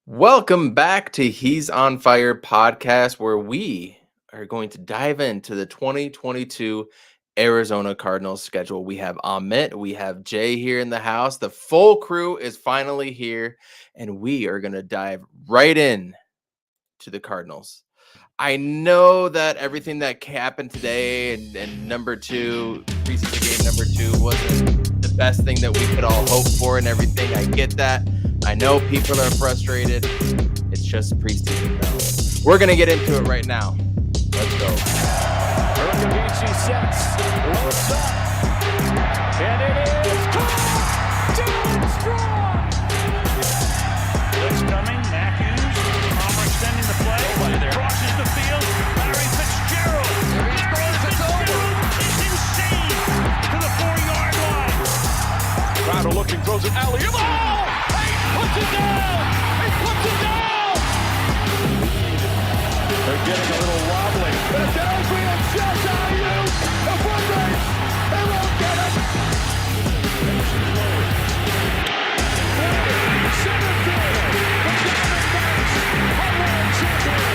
Welcome back to He's on Fire podcast, where we are going to dive into the 2022 Arizona Cardinals schedule. We have Amit, we have Jay here in the house. The full crew is finally here, and we are going to dive right in to the Cardinals. I know that everything that happened today and number two, preseason game number two, wasn't the best thing that we could all hope for and everything. I get that. I know people are frustrated. It's just preseason, though. We're going to get into it right now. Let's go. Urkavici sets, looks up, and it is caught! Dylan Strong! Blitz coming, Matthews, Palmer extending the play, crosses the field, Larry Fitzgerald. There he goes, it's over. It's insane to the 4-yard line. Crowder looking, throws it alley. Oh! He puts it down! He puts it down! They're getting a little wobbly. But it's Adrian just out of you. The foot race. They won't get it. Center field. The Diamondbacks are world champions.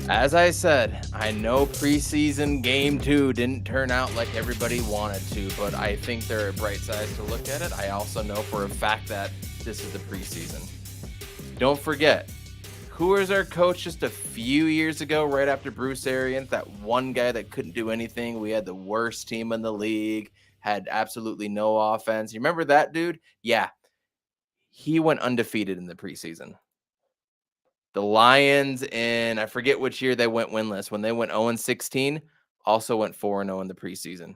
As I said, I know preseason game 2 didn't turn out like everybody wanted to, but I think there are bright sides to look at it. I also know for a fact that this is the preseason. Don't forget, who was our coach just a few years ago, right after Bruce Arians? That one guy that couldn't do anything. We had the worst team in the league, had absolutely no offense. You remember that dude? Yeah. He went undefeated in the preseason. The Lions in, I forget which year they went winless. When they went 0-16, also went 4-0 in the preseason.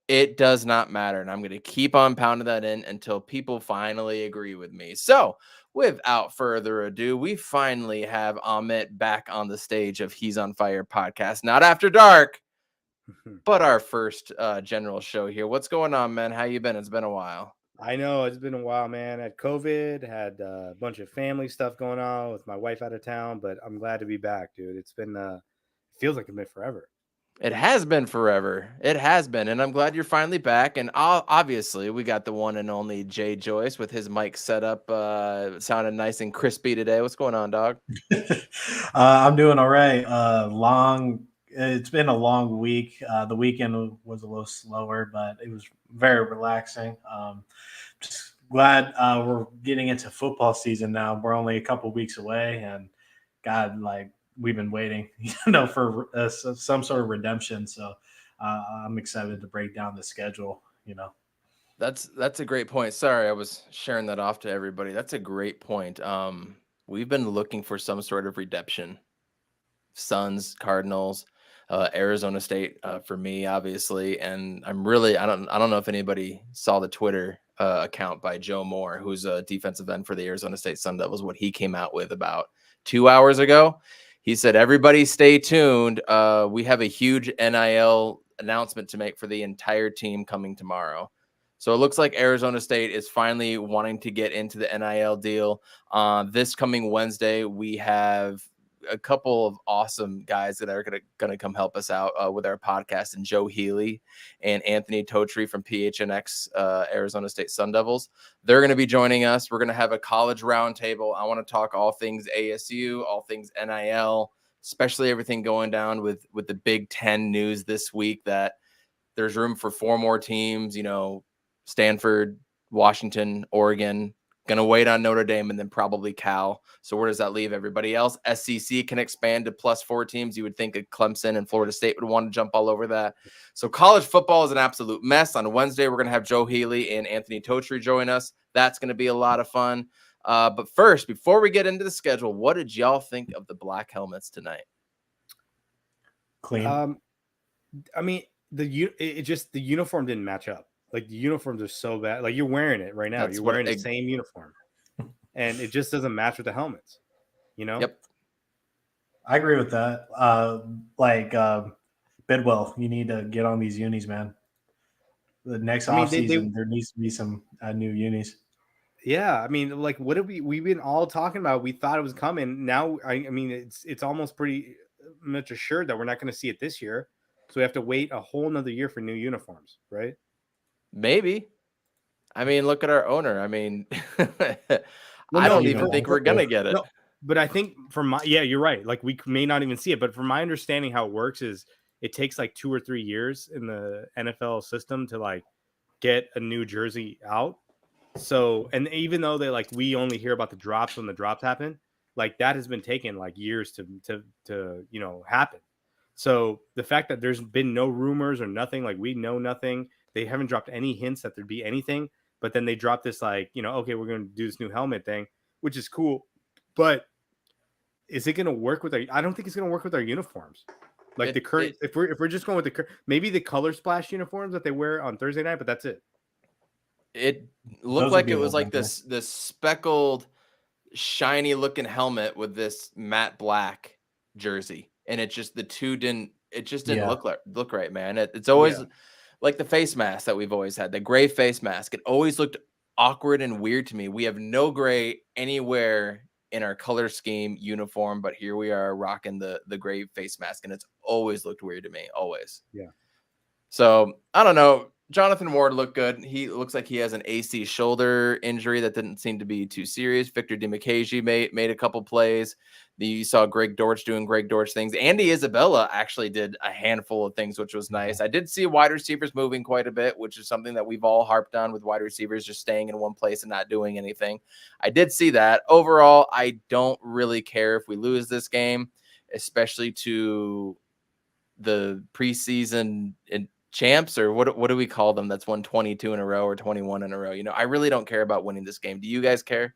It does not matter, and I'm going to keep on pounding that in until people finally agree with me. So, without further ado, we finally have Amit back on the stage of He's on Fire podcast. Not after dark, but our first general show here. What's going on, man? How you been? It's been a while. I know it's been a while, man. Had COVID, had a bunch of family stuff going on with my wife out of town, but I'm glad to be back, dude. It's been feels like it's been forever. It has been forever. It has been, and I'm glad you're finally back. And obviously, we got the one and only Jay Joyce with his mic set up, sounding nice and crispy today. What's going on, dog? I'm doing all right. It's been a long week. The weekend was a little slower, but it was very relaxing. Just glad we're getting into football season now. We're only a couple weeks away, and God, like we've been waiting, for some sort of redemption. So I'm excited to break down the schedule. That's a great point. Sorry, I was sharing that off to everybody. That's a great point. We've been looking for some sort of redemption. Suns, Cardinals, Arizona State for me, obviously, and I don't know if anybody saw the Twitter account by Joe Moore, who's a defensive end for the Arizona State Sun Devils. What he came out with about 2 hours ago, he said, "Everybody, stay tuned. We have a huge NIL announcement to make for the entire team coming tomorrow." So it looks like Arizona State is finally wanting to get into the NIL deal. This coming Wednesday, we have a couple of awesome guys that are going to come help us out with our podcast, and Joe Healy and Anthony Totri from PHNX Arizona State Sun Devils. They're going to be joining us. We're going to have a college roundtable. I want to talk all things ASU, all things NIL, especially everything going down with the Big Ten news this week, that there's room for 4 more teams, Stanford, Washington, Oregon, going to wait on Notre Dame, and then probably Cal. So where does that leave everybody else? SEC can expand to plus 4 teams. You would think Clemson and Florida State would want to jump all over that. So college football is an absolute mess. On Wednesday, we're going to have Joe Healy and Anthony Totri join us. That's going to be a lot of fun. But first, before we get into the schedule, what did y'all think of the black helmets tonight? Clean. I mean, the uniform didn't match up. Like, the uniforms are so bad. Like, you're wearing it right now. You're wearing the same uniform, and it just doesn't match with the helmets. Yep. I agree with that. Bidwell, you need to get on these unis, man. The next offseason, there needs to be some new unis. Yeah, I mean, like, what have we've been all talking about? We thought it was coming. Now, I mean, it's almost pretty much assured that we're not going to see it this year. So we have to wait a whole nother year for new uniforms, right? Maybe. I mean, look at our owner. I mean, Well, I no, don't even think we're gonna get it. no, but I think yeah, you're right. Like we may not even see it, but from my understanding, how it works is it takes like 2 or 3 years in the NFL system to like get a new jersey out. So, and even though they like we only hear about the drops when the drops happen, like that has been taken like years to happen. So the fact that there's been no rumors or nothing, like we know nothing, they haven't dropped any hints that there'd be anything, but then they dropped this like, okay, we're going to do this new helmet thing, which is cool. But is it going to work with I don't think it's going to work with our uniforms. Like the current, if we're just going with maybe the color splash uniforms that they wear on Thursday night, but that's it. It looked like it was like this speckled, shiny looking helmet with this matte black jersey, and it just didn't look right, man. It's always like the face mask that we've always had, the gray face mask. It always looked awkward and weird to me. We have no gray anywhere in our color scheme uniform, but here we are rocking the gray face mask, and it's always looked weird to me, always. Yeah. So I don't know. Jonathan Ward looked good. He looks like he has an AC shoulder injury that didn't seem to be too serious. Victor Dimukeje made a couple plays. You saw Greg Dortch doing Greg Dortch things. Andy Isabella actually did a handful of things, which was nice. I did see wide receivers moving quite a bit, which is something that we've all harped on with wide receivers just staying in one place and not doing anything. I did see that. Overall, I don't really care if we lose this game, especially to the preseason champs, or what do we call them? That's won 22 in a row or 21 in a row. I really don't care about winning this game. Do you guys care?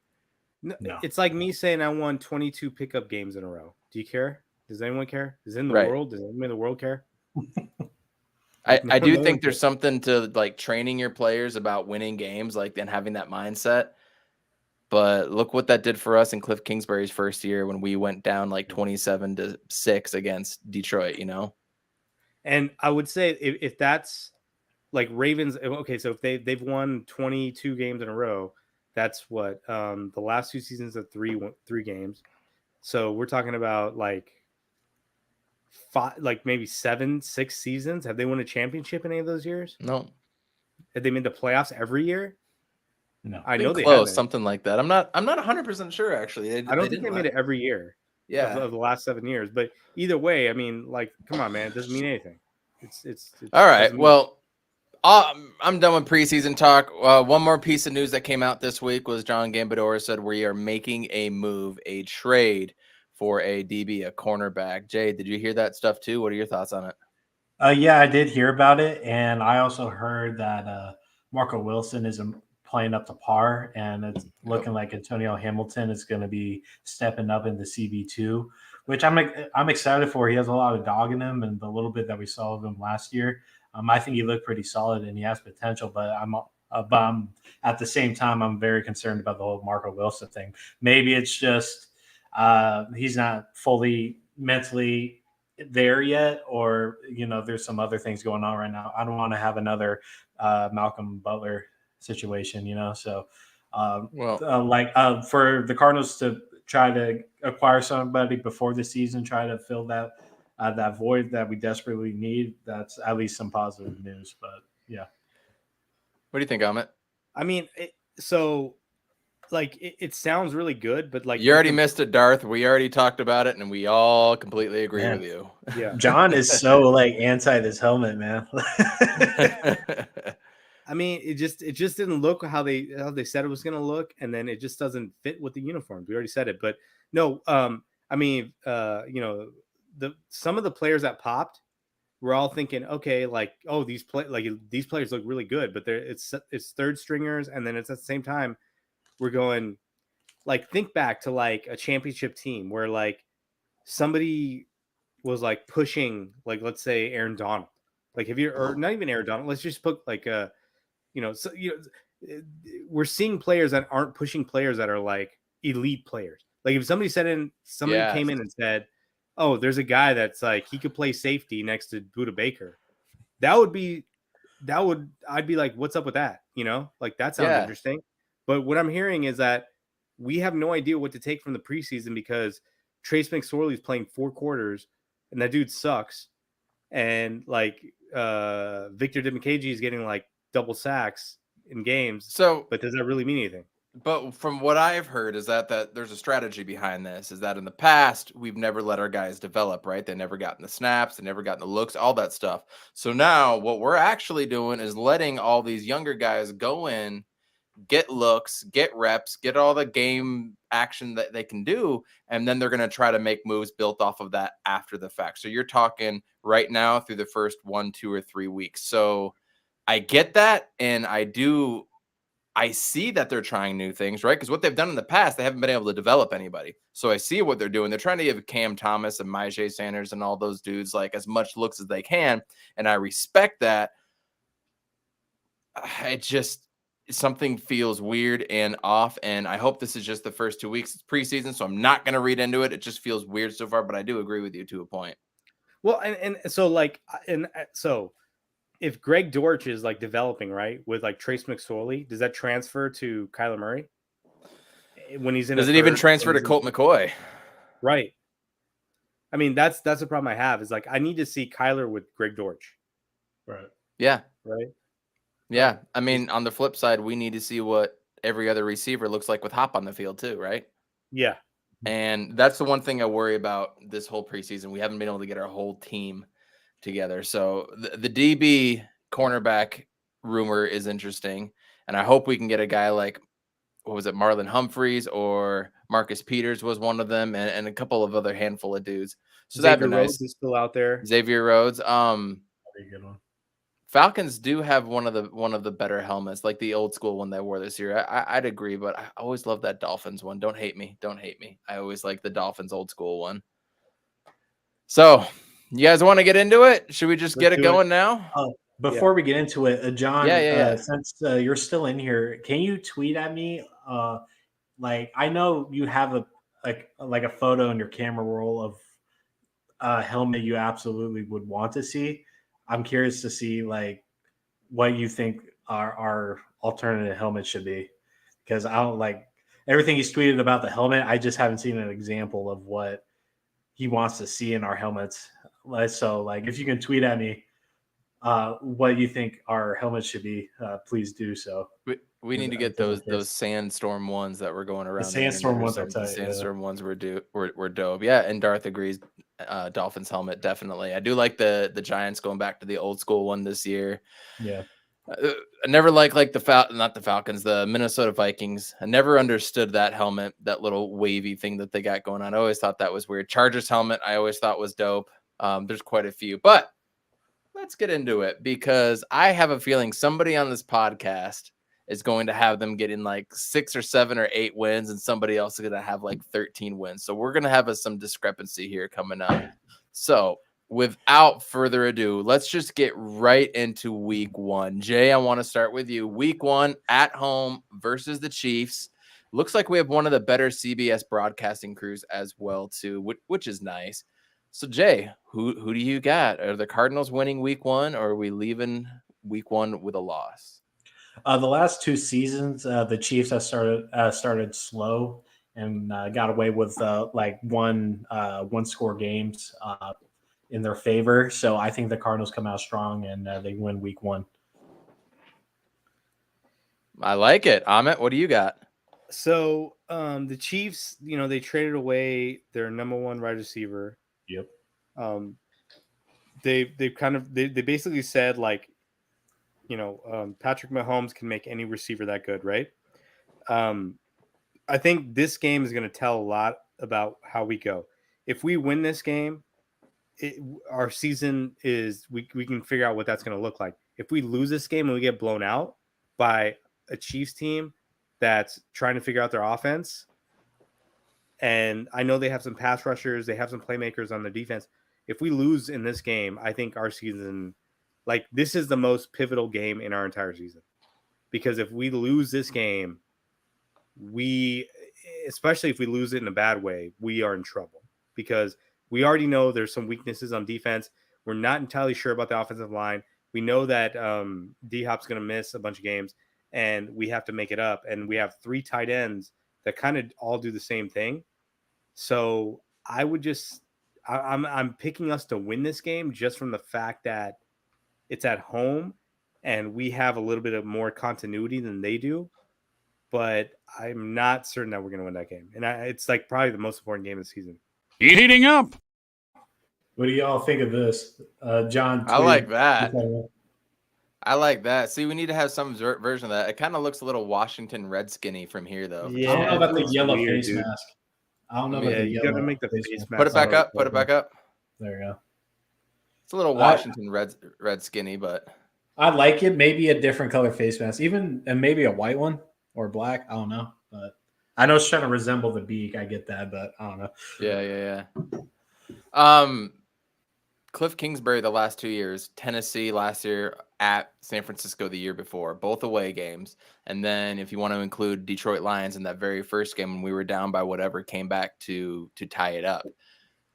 No. It's like me saying I won 22 pickup games in a row. Do you care? Does anyone care? Does world? Does anyone in the world care? I do think there's something to like training your players about winning games, like and having that mindset. But look what that did for us in Cliff Kingsbury's first year when we went down like 27-6 against Detroit. And I would say if that's like Ravens, okay, so if they've won 22 games in a row, that's what the last 2 seasons of three games. So we're talking about like 5, like maybe 7-6 seasons. Have they won a championship in any of those years? No. Have they made the playoffs every year? No. I know they close, something like that. I'm not 100% sure actually. I don't think they made it every year. Yeah. Of the last 7 years, but either way, I mean, like, come on, man, it doesn't mean anything. It's all right. Well, I'm done with preseason talk. One more piece of news that came out this week was John Gambadoro said we are making a trade for a DB, a cornerback. Jay, did you hear that stuff too? What are your thoughts on it? Yeah, I did hear about it, and I also heard that Marco Wilson is playing up to par, and it's looking like Antonio Hamilton is going to be stepping up into CB2, which I'm excited for. He has a lot of dog in him, and the little bit that we saw of him last year, I think he looked pretty solid and he has potential. But I'm at the same time, I'm very concerned about the whole Marco Wilson thing. Maybe it's just he's not fully mentally there yet, or there's some other things going on right now. I don't want to have another Malcolm Butler situation, so for the Cardinals to try to acquire somebody before the season, try to fill that void that we desperately need, that's at least some positive news. But yeah, what do you think, Amit? I mean, it sounds really good, but like you already missed it, Darth. We already talked about it, and we all completely agree with you. Yeah, John is so like anti this helmet, man. I mean, it just didn't look how they said it was going to look, and then it just doesn't fit with the uniforms. We already said it, but no, I mean, some of the players that popped, we're all thinking, okay, like, oh, these players look really good, but it's third stringers, and then it's at the same time we're going, like, think back to like a championship team where like somebody was like pushing, like, let's say Aaron Donald, like, or not even Aaron Donald, let's just put like we're seeing players that aren't pushing players that are like elite players. Like if somebody came in and said, oh, there's a guy that's like, he could play safety next to Budda Baker, I'd be like, what's up with that? Like that sounds interesting. But what I'm hearing is that we have no idea what to take from the preseason because Trace McSorley is playing 4 quarters and that dude sucks. and like Victor Dimukeje is getting like double sacks in games. So, But does that really mean anything? but from what I've heard is that there's a strategy behind this. Is that in the past we've never let our guys develop, right? They never gotten the snaps, they never gotten the looks, all that stuff. So now what we're actually doing is letting all these younger guys go in, get looks, get reps, get all the game action that they can do, and then they're going to try to make moves built off of that after the fact. So you're talking right now through the first 1, 2, or 3 weeks. So I get that, and I see that they're trying new things, right? Because what they've done in the past, they haven't been able to develop anybody. So I see what they're doing. They're trying to give Cam Thomas and Myjai Sanders and all those dudes like as much looks as they can, and I respect that. It just something feels weird and off, and I hope this is just the first 2 weeks. It's preseason, so I'm not going to read into it. It just feels weird so far, but I do agree with you to a point. Well, and so like and so if Greg Dortch is like developing right with like Trace McSorley, does that transfer to Kyler Murray when he's in? Does it even transfer to Colt McCoy? Right. I mean, that's the problem I have is like I need to see Kyler with Greg Dortch. Right. Yeah. Right. Yeah. I mean, on the flip side, we need to see what every other receiver looks like with Hop on the field too, right? Yeah. And that's the one thing I worry about this whole preseason. We haven't been able to get our whole team together. So the DB cornerback rumor is interesting. And I hope we can get a guy like, what was it, Marlon Humphreys or Marcus Peters was one of them, and a couple of other handful of dudes. So that'd be Xavier nice. Rhodes is still out there. Xavier Rhodes. Very good one. Falcons do have one of the better helmets, like the old school one they wore this year. I'd agree, but I always love that Dolphins one. Don't hate me. Don't hate me. I always like the Dolphins old school one. So, you guys want to get into it? Should we just get it going now? Before we get into it, John, Yeah. since you're still in here, can you tweet at me? Like I know you have a photo in your camera roll of a helmet you absolutely would want to see. I'm curious to see like what you think our alternative helmet should be, because I don't like everything he's tweeted about the helmet. I just haven't seen an example of what he wants to see in our helmets. So like if you can tweet at me what you think our helmets should be, please do so. We need to get those sandstorm ones that were going around. The sandstorm ones are tight. The sandstorm ones were dope. Yeah, and Darth agrees. Dolphins helmet definitely. I do like the Giants going back to the old school one this year. Yeah. I never liked like not the Falcons, the Minnesota Vikings. I never understood that helmet, that little wavy thing that they got going on. I always thought that was weird. Chargers helmet, I always thought was dope. There's quite a few, but let's get into it because I have a feeling somebody on this podcast is going to have them getting like 6 or 7 or 8 wins, and somebody else is going to have like 13 wins. So we're going to have some discrepancy here coming up. So without further ado, let's just get right into week 1. Jay, I want to start with you. Week 1 at home versus the Chiefs. Looks like we have one of the better CBS broadcasting crews as well, too, which is nice. So, Jay, who do you got? Are the Cardinals winning week 1, or are we leaving week 1 with a loss? The last 2 seasons, the Chiefs have started slow and got away with like one score games in their favor. So I think the Cardinals come out strong and they win week 1. I like it. Amit, what do you got? So the Chiefs, they traded away their number 1 wide receiver. Yep. They basically said like, Patrick Mahomes can make any receiver that good, right? I think this game is going to tell a lot about how we go. If we win this game, our season is we can figure out what that's going to look like. If we lose this game and we get blown out by a Chiefs team that's trying to figure out their offense, and I know they have some pass rushers, they have some playmakers on the defense. If we lose in this game, I think our season, like this is the most pivotal game in our entire season. Because if we lose this game, especially if we lose it in a bad way, we are in trouble. Because we already know there's some weaknesses on defense. We're not entirely sure about the offensive line. We know that D-Hop's going to miss a bunch of games, and we have to make it up. And we have 3 tight ends that kind of all do the same thing. So I would just I'm picking us to win this game just from the fact that it's at home and we have a little bit of more continuity than they do. But I'm not certain that we're going to win that game. And it's like probably the most important game of the season. Heating up. What do y'all think of this? John, I like tweeted- that. I like that. See, we need to have some version of that. It kind of looks a little Washington Redskinny from here, though. I don't know about the yellow weird, face dude. mask. I don't know Yeah, about the you yellow got to make the face mask. Put it back up. Put it back up. There you go. It's a little Washington Redskinny, but I like it. Maybe a different color face mask, even and maybe a white one or black. I don't know, but I know it's trying to resemble the beak. I get that, but I don't know. Yeah. Cliff Kingsbury the last 2 years, Tennessee last year, at San Francisco the year before, both away games. And then if you want to include Detroit Lions in that very first game when we were down by whatever, came back to tie it up.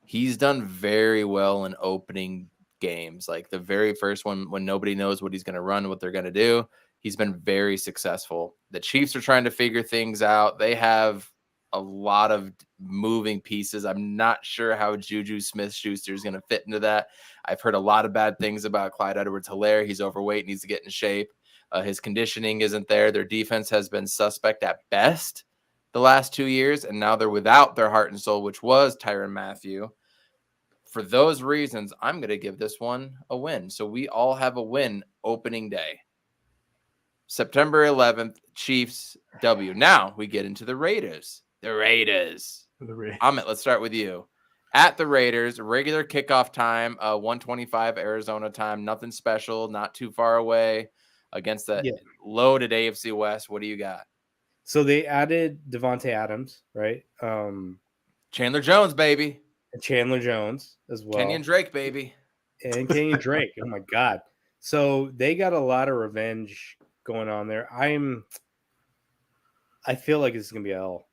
He's done very well in opening games. Like the very first one when nobody knows what he's going to run, what they're going to do. He's been very successful. The Chiefs are trying to figure things out. They have a lot of moving pieces. I'm not sure how Juju Smith-Schuster is going to fit into that. I've heard a lot of bad things about Clyde Edwards-Helaire. He's overweight, needs to get in shape. His conditioning isn't there. Their defense has been suspect at best the last 2 years, and now they're without their heart and soul, which was Tyrann Mathieu. For those reasons, I'm going to give this one a win. So we all have a win opening day. September 11th, Chiefs W. Now we get into the Raiders. The Raiders. Amit, let's start with you. At the Raiders, regular kickoff time, 1:25 Arizona time. Nothing special, not too far away against the loaded AFC West. What do you got? So they added Devontae Adams, right? Chandler Jones, baby. And Chandler Jones as well. Kenyon Drake, baby. And Kenyon Drake. Oh, my God. So they got a lot of revenge going on there. I feel like it's going to be a L.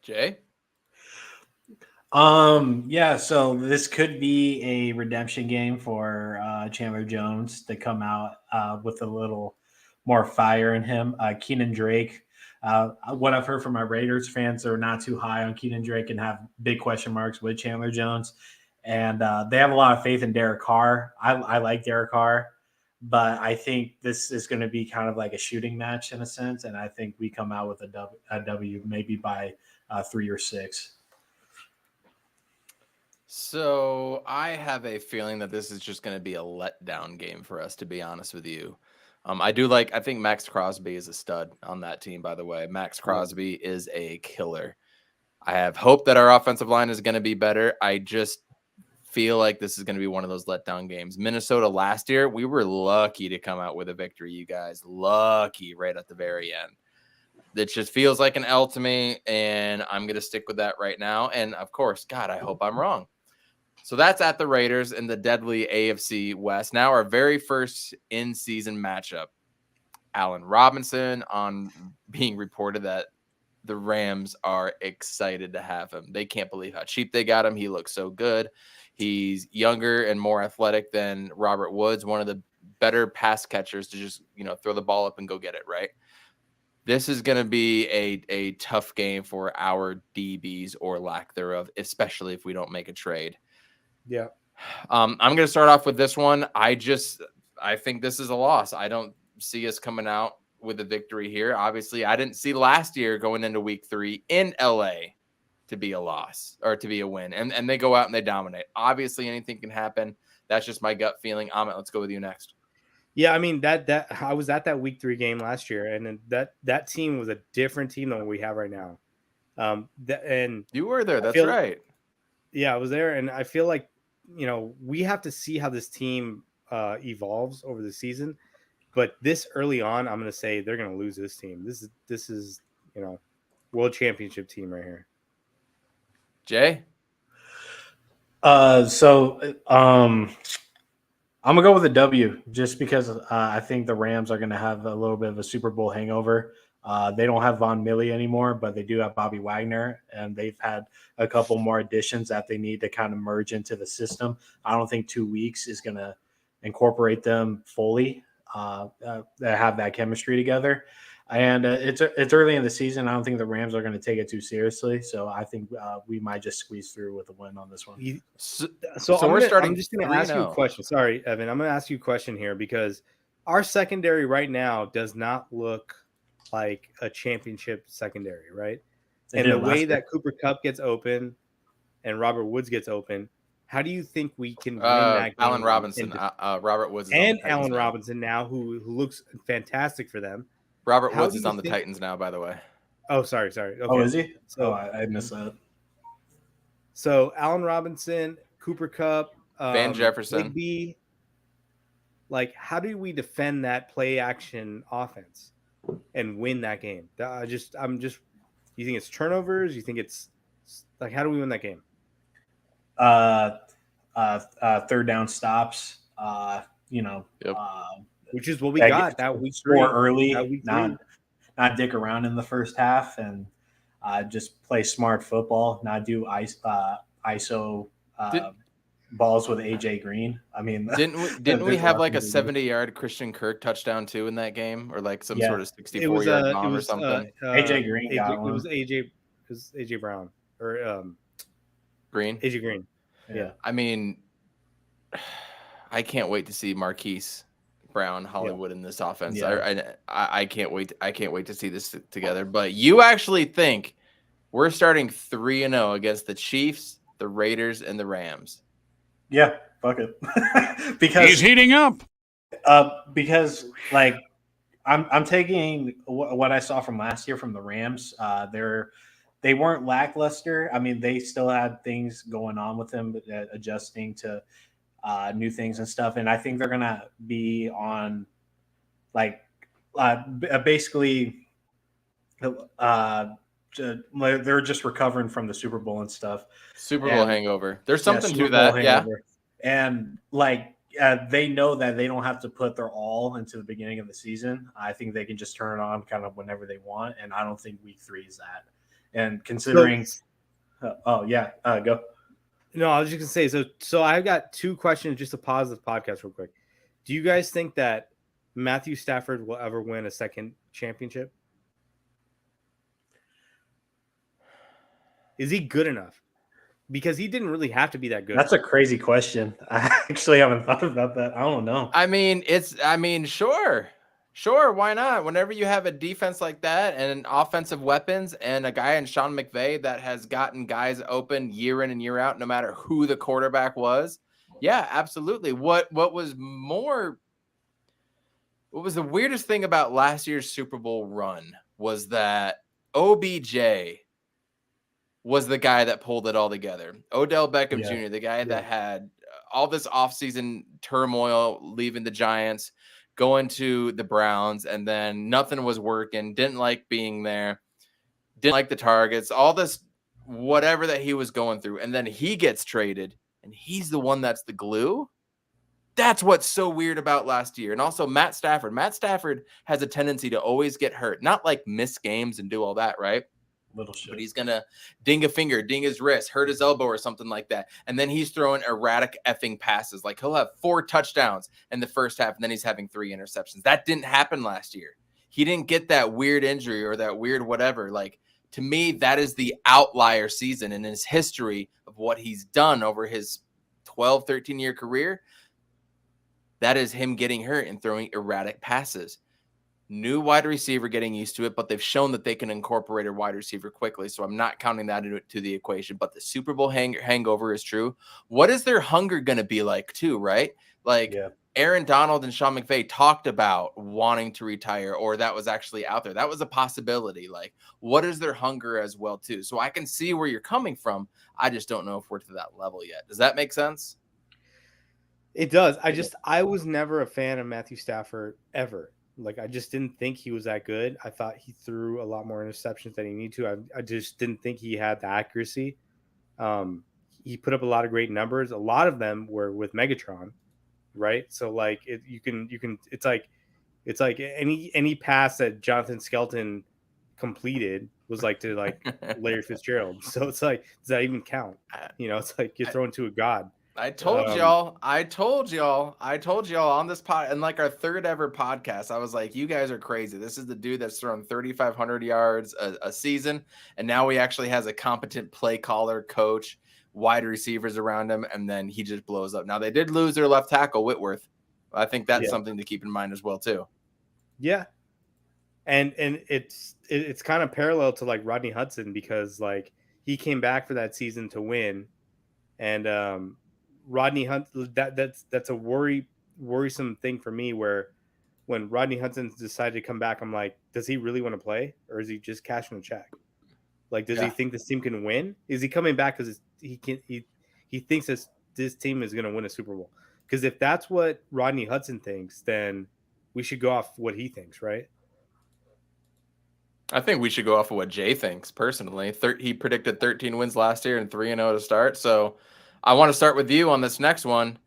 Jay? Yeah, so this could be a redemption game for Chandler Jones to come out with a little more fire in him. Keenan Drake, what I've heard from my Raiders fans, they're not too high on Keenan Drake and have big question marks with Chandler Jones. And they have a lot of faith in Derek Carr. I like Derek Carr, but I think this is going to be kind of like a shooting match in a sense. And I think we come out with a W maybe by 3 or 6. So I have a feeling that this is just going to be a letdown game for us, to be honest with you. I think Max Crosby is a stud on that team, by the way. Max Crosby is a killer. I have hope that our offensive line is going to be better. I just feel like this is going to be one of those letdown games. Minnesota last year, we were lucky to come out with a victory, you guys. Lucky right at the very end. It just feels like an L to me, and I'm going to stick with that right now. And, of course, God, I hope I'm wrong. So that's at the Raiders in the deadly AFC West. Now our very first in-season matchup. Allen Robinson on being reported that the Rams are excited to have him. They can't believe how cheap they got him. He looks so good. He's younger and more athletic than Robert Woods, one of the better pass catchers to just, throw the ball up and go get it, right? This is going to be a tough game for our DBs or lack thereof, especially if we don't make a trade. Yeah. I'm going to start off with this one. I think this is a loss. I don't see us coming out with a victory here. Obviously, I didn't see last year going into week 3 in LA to be a loss or to be a win. And they go out and they dominate. Obviously, anything can happen. That's just my gut feeling. Amit, let's go with you next. Yeah, I mean that I was at that week 3 game last year, and that team was a different team than what we have right now. And you were there. That's right. Yeah, I was there, and I feel like we have to see how this team evolves over the season. But this early on, I'm going to say they're going to lose this team. This is world championship team right here. Jay? I'm going to go with a W just because I think the Rams are going to have a little bit of a Super Bowl hangover. They don't have Von Mille anymore, but they do have Bobby Wagner, and they've had a couple more additions that they need to kind of merge into the system. I don't think 2 weeks is going to incorporate them fully, have that chemistry together. And it's early in the season. I don't think the Rams are going to take it too seriously. So I think we might just squeeze through with a win on this one. So we're starting. I'm just going to ask you a question. Sorry, Evan. I'm going to ask you a question here because our secondary right now does not look like a championship secondary, right? And the way that Cooper Kupp gets open and Robert Woods gets open, how do you think we can win that game? Allen Robinson, Robert Woods, and Allen Robinson now, who looks fantastic for them. Robert Woods is on the Titans now, by the way. Oh, sorry. Okay. Oh, is he? So I missed that. So Allen Robinson, Cooper Kupp, Van Jefferson, Big B. Like, how do we defend that play action offense and win that game? I'm just. You think it's turnovers? You think it's like, how do we win that game? Third down stops. Yep. Which is what we got that week. Score early, not dick around in the first half, and just play smart football. Not do ISO balls with AJ Green. I mean, didn't we have like a 70-yard Christian Kirk touchdown too in that game, or like some sort of 64-yard bomb or something? AJ Green got one. It was AJ Brown or Green. AJ Green. Yeah. I mean, I can't wait to see Marquise Brown, Hollywood in this offense. Yeah. I can't wait. I can't wait to see this together. But you actually think we're starting 3-0 against the Chiefs, the Raiders, and the Rams? Yeah, fuck it. Because he's heating up. Because like I'm taking what I saw from last year from the Rams. They weren't lackluster. I mean, they still had things going on with them, adjusting to new things and stuff. And I think they're gonna be on like basically they're just recovering from the Super Bowl and stuff. Super Bowl hangover. There's something to that. Hangover. Yeah. And like they know that they don't have to put their all into the beginning of the season. I think they can just turn it on kind of whenever they want. And I don't think week 3 is that. And considering, go. No, I was just gonna say. So I've got 2 questions. Just to pause the podcast real quick. Do you guys think that Matthew Stafford will ever win a second championship? Is he good enough? Because he didn't really have to be that good. That's a crazy question. I actually haven't thought about that. I don't know. I mean, Sure, why not? Whenever you have a defense like that and offensive weapons and a guy in Sean McVay that has gotten guys open year in and year out, no matter who the quarterback was, yeah, absolutely. What was the weirdest thing about last year's Super Bowl run was that OBJ was the guy that pulled it all together. Odell Beckham Jr., the guy that had all this offseason turmoil, leaving the Giants, going to the Browns, and then nothing was working, didn't like being there, didn't like the targets, all this whatever that he was going through. And then he gets traded, and he's the one that's the glue. That's what's so weird about last year. And also Matt Stafford. Matt Stafford has a tendency to always get hurt, not like miss games and do all that, right? Little shit. But he's going to ding a finger, ding his wrist, hurt his elbow or something like that. And then he's throwing erratic effing passes. Like he'll have 4 touchdowns in the first half, and then he's having 3 interceptions. That didn't happen last year. He didn't get that weird injury or that weird whatever. Like, to me, that is the outlier season in his history of what he's done over his 12, 13-year career. That is him getting hurt and throwing erratic passes. New wide receiver getting used to it, but they've shown that they can incorporate a wide receiver quickly. So I'm not counting that into the equation. But the Super Bowl hangover is true. What is their hunger going to be like too, right? Like Aaron Donald and Sean McVay talked about wanting to retire, or that was actually out there. That was a possibility. Like, what is their hunger as well too? So I can see where you're coming from. I just don't know if we're to that level yet. Does that make sense? It does. I was never a fan of Matthew Stafford ever. Like, I just didn't think he was that good. I thought he threw a lot more interceptions than he needed to. I just didn't think he had the accuracy. He put up a lot of great numbers. A lot of them were with Megatron, right? So like it's like any pass that Jonathan Skelton completed was like to like Larry Fitzgerald. So it's like, does that even count? You know, it's like you're throwing to a god. I told y'all on this pod and like our third ever podcast. I was like, you guys are crazy. This is the dude that's thrown 3,500 yards a season. And now he actually has a competent play caller, coach, wide receivers around him. And then he just blows up. Now they did lose their left tackle, Whitworth. I think that's something to keep in mind as well, too. Yeah. And it's kind of parallel to like Rodney Hudson, because like he came back for that season to win. And Rodney Hunt, that's a worrisome thing for me, where when Rodney Hudson decided to come back, I'm like, does he really want to play, or is he just cashing a check? Like, does he think this team can win? Is he coming back because he thinks this team is going to win a Super Bowl? Because if that's what Rodney Hudson thinks, then we should go off what he thinks, right? I think we should go off of what Jay thinks personally. He predicted 13 wins last year and 3-0 to start. So I want to start with you on this next one.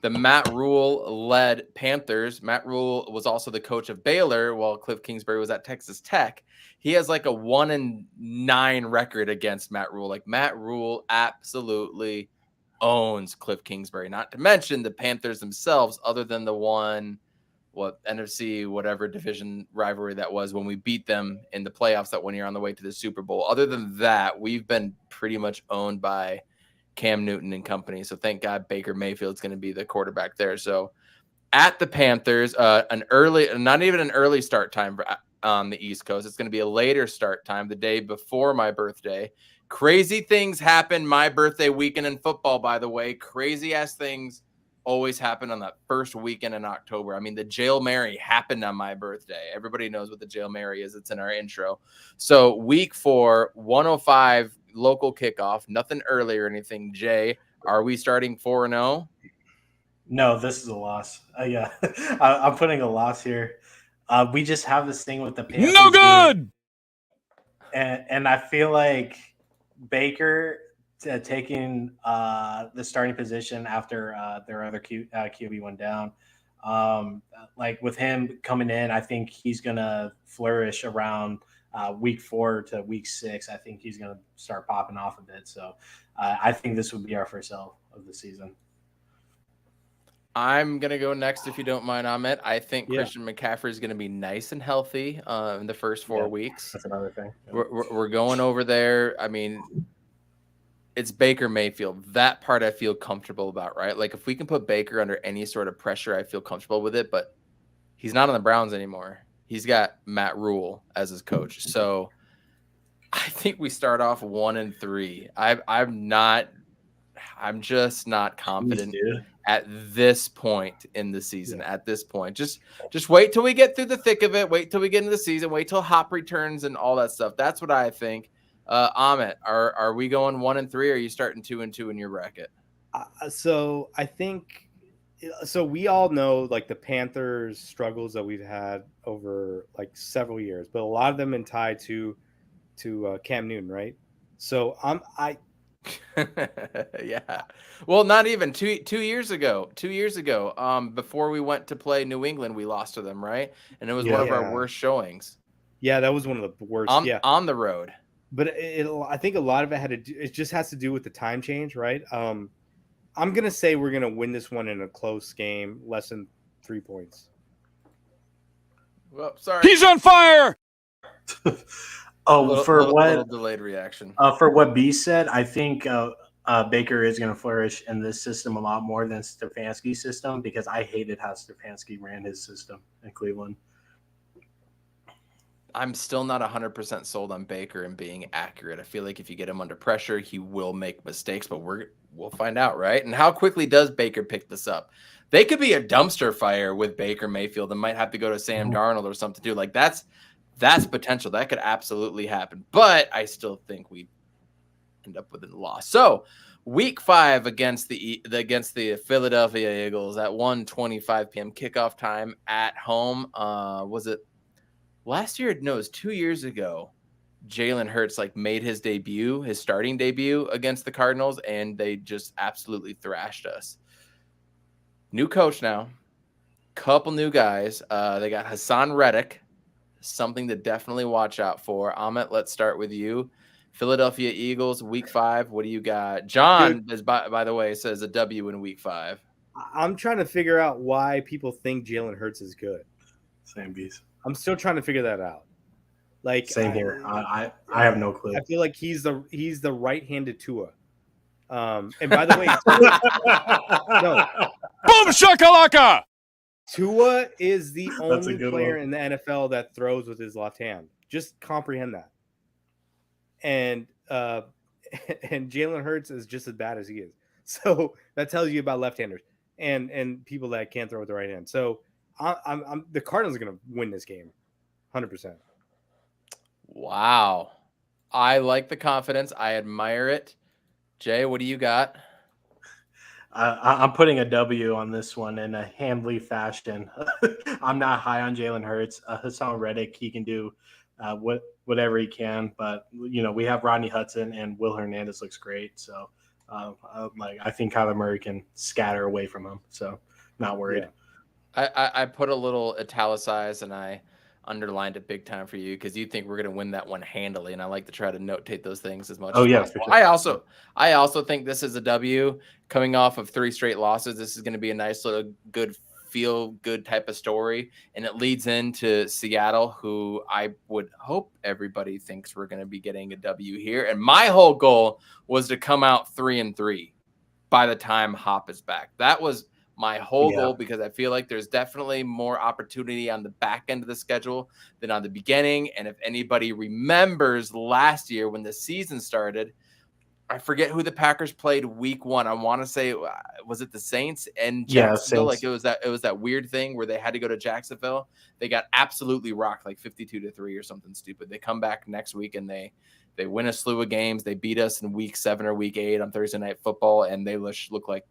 The Matt Rule-led Panthers. Matt Rule was also the coach of Baylor while Cliff Kingsbury was at Texas Tech. He has like a 1-9 record against Matt Rule. Like, Matt Rule absolutely owns Cliff Kingsbury. Not to mention the Panthers themselves, other than the NFC, whatever division rivalry that was when we beat them in the playoffs that 1 year on the way to the Super Bowl. Other than that, we've been pretty much owned by Cam Newton and company. So thank God Baker Mayfield's going to be the quarterback there. So at the Panthers, not even an early start time on the East Coast. It's going to be a later start time, the day before my birthday. Crazy things happen my birthday weekend in football, by the way. Crazy ass things always happen on that first weekend in October. I mean, the Jail Mary happened on my birthday. Everybody knows what the Jail Mary is. It's in our intro. So week 4, 1:05 local kickoff, nothing early or anything. Jay, are we starting 4-0? No, this is a loss. Yeah, I'm putting a loss here. We just have this thing with the Panthers. No good. And I feel like Baker taking the starting position after their other QB went down. Like with him coming in, I think he's going to flourish around week 4 to week 6. I think he's going to start popping off a bit. So I think this would be our first L of the season. I'm going to go next, if you don't mind, Amit. I think Christian McCaffrey is going to be nice and healthy in the first 4 weeks. That's another thing. We're going over there. I mean, it's Baker Mayfield. That part I feel comfortable about, right? Like, if we can put Baker under any sort of pressure, I feel comfortable with it. But he's not on the Browns anymore. He's got Matt Rule as his coach. So I think we start off 1-3. I'm just not confident at this point in the season. At this point, just wait till we get through the thick of it. Wait till we get into the season. Wait till Hop returns and all that stuff. That's what I think. Amit, are we going 1-3? Or are you starting 2-2 in your bracket? So I think, so we all know like the Panthers' struggles that we've had over like several years, but a lot of them in tied to Cam Newton, right? So yeah. Well, not even 2 years ago. 2 years ago, before we went to play New England, we lost to them, right? And it was one of our worst showings. Yeah, that was one of the worst. On the road. But I think a lot of it it just has to do with the time change, right? I'm gonna say we're gonna win this one in a close game, less than 3 points. Well, sorry. He's on fire. Little delayed reaction. For what B said, I think Baker is going to flourish in this system a lot more than Stefanski's system, because I hated how Stefanski ran his system in Cleveland. I'm still not 100% sold on Baker and being accurate. I feel like if you get him under pressure, he will make mistakes, but we'll find out, right? And how quickly does Baker pick this up? They could be a dumpster fire with Baker Mayfield and might have to go to Sam Darnold or something too. Like that's potential. That could absolutely happen. But I still think we end up with a loss. So week 5 against the Philadelphia Eagles at 1:25 p.m. kickoff time at home. Was it last year? No, it was 2 years ago. Jalen Hurts made his starting debut against the Cardinals, and they just absolutely thrashed us. New coach now, couple new guys. They got Hassan Reddick, something to definitely watch out for. Amit, let's start with you. Philadelphia Eagles, week 5. What do you got? John, is by the way, says a W in week 5. I'm trying to figure out why people think Jalen Hurts is good. Same beast. I'm still trying to figure that out. Like same here. I have no clue. I feel like he's the right-handed Tua. And by the way, Boom shakalaka! Tua is the only player in the NFL that throws with his left hand. Just comprehend that. And Jalen Hurts is just as bad as he is. So that tells you about left-handers and people that can't throw with the right hand. So I'm the Cardinals are going to win this game, 100%. Wow, I like the confidence. I admire it. Jay, what do you got? I'm putting a W on this one in a Handley fashion. I'm not high on Jalen Hurts. Hassan Reddick, he can do whatever he can, but we have Rodney Hudson and Will Hernandez looks great. So I think Kyler Murray can scatter away from him. So not worried. Yeah. I put a little italicized and I underlined it big time for you because you think we're going to win that one handily, and I like to try to notate those things as much as possible. Sure. I also think this is a W coming off of 3 straight losses. This is going to be a nice little good type of story, and it leads into Seattle, who I would hope everybody thinks we're going to be getting a W here. And my whole goal was to come out 3-3 by the time Hop is back. That was my whole goal, because I feel like there's definitely more opportunity on the back end of the schedule than on the beginning. And if anybody remembers last year when the season started, I forget who the Packers played week 1. I want to say, was it the Saints and Jacksonville? Saints. Like it was that weird thing where they had to go to Jacksonville. They got absolutely rocked, like 52-3 or something stupid. They come back next week and they win a slew of games. They beat us in week 7 or week 8 on Thursday Night Football, and they look like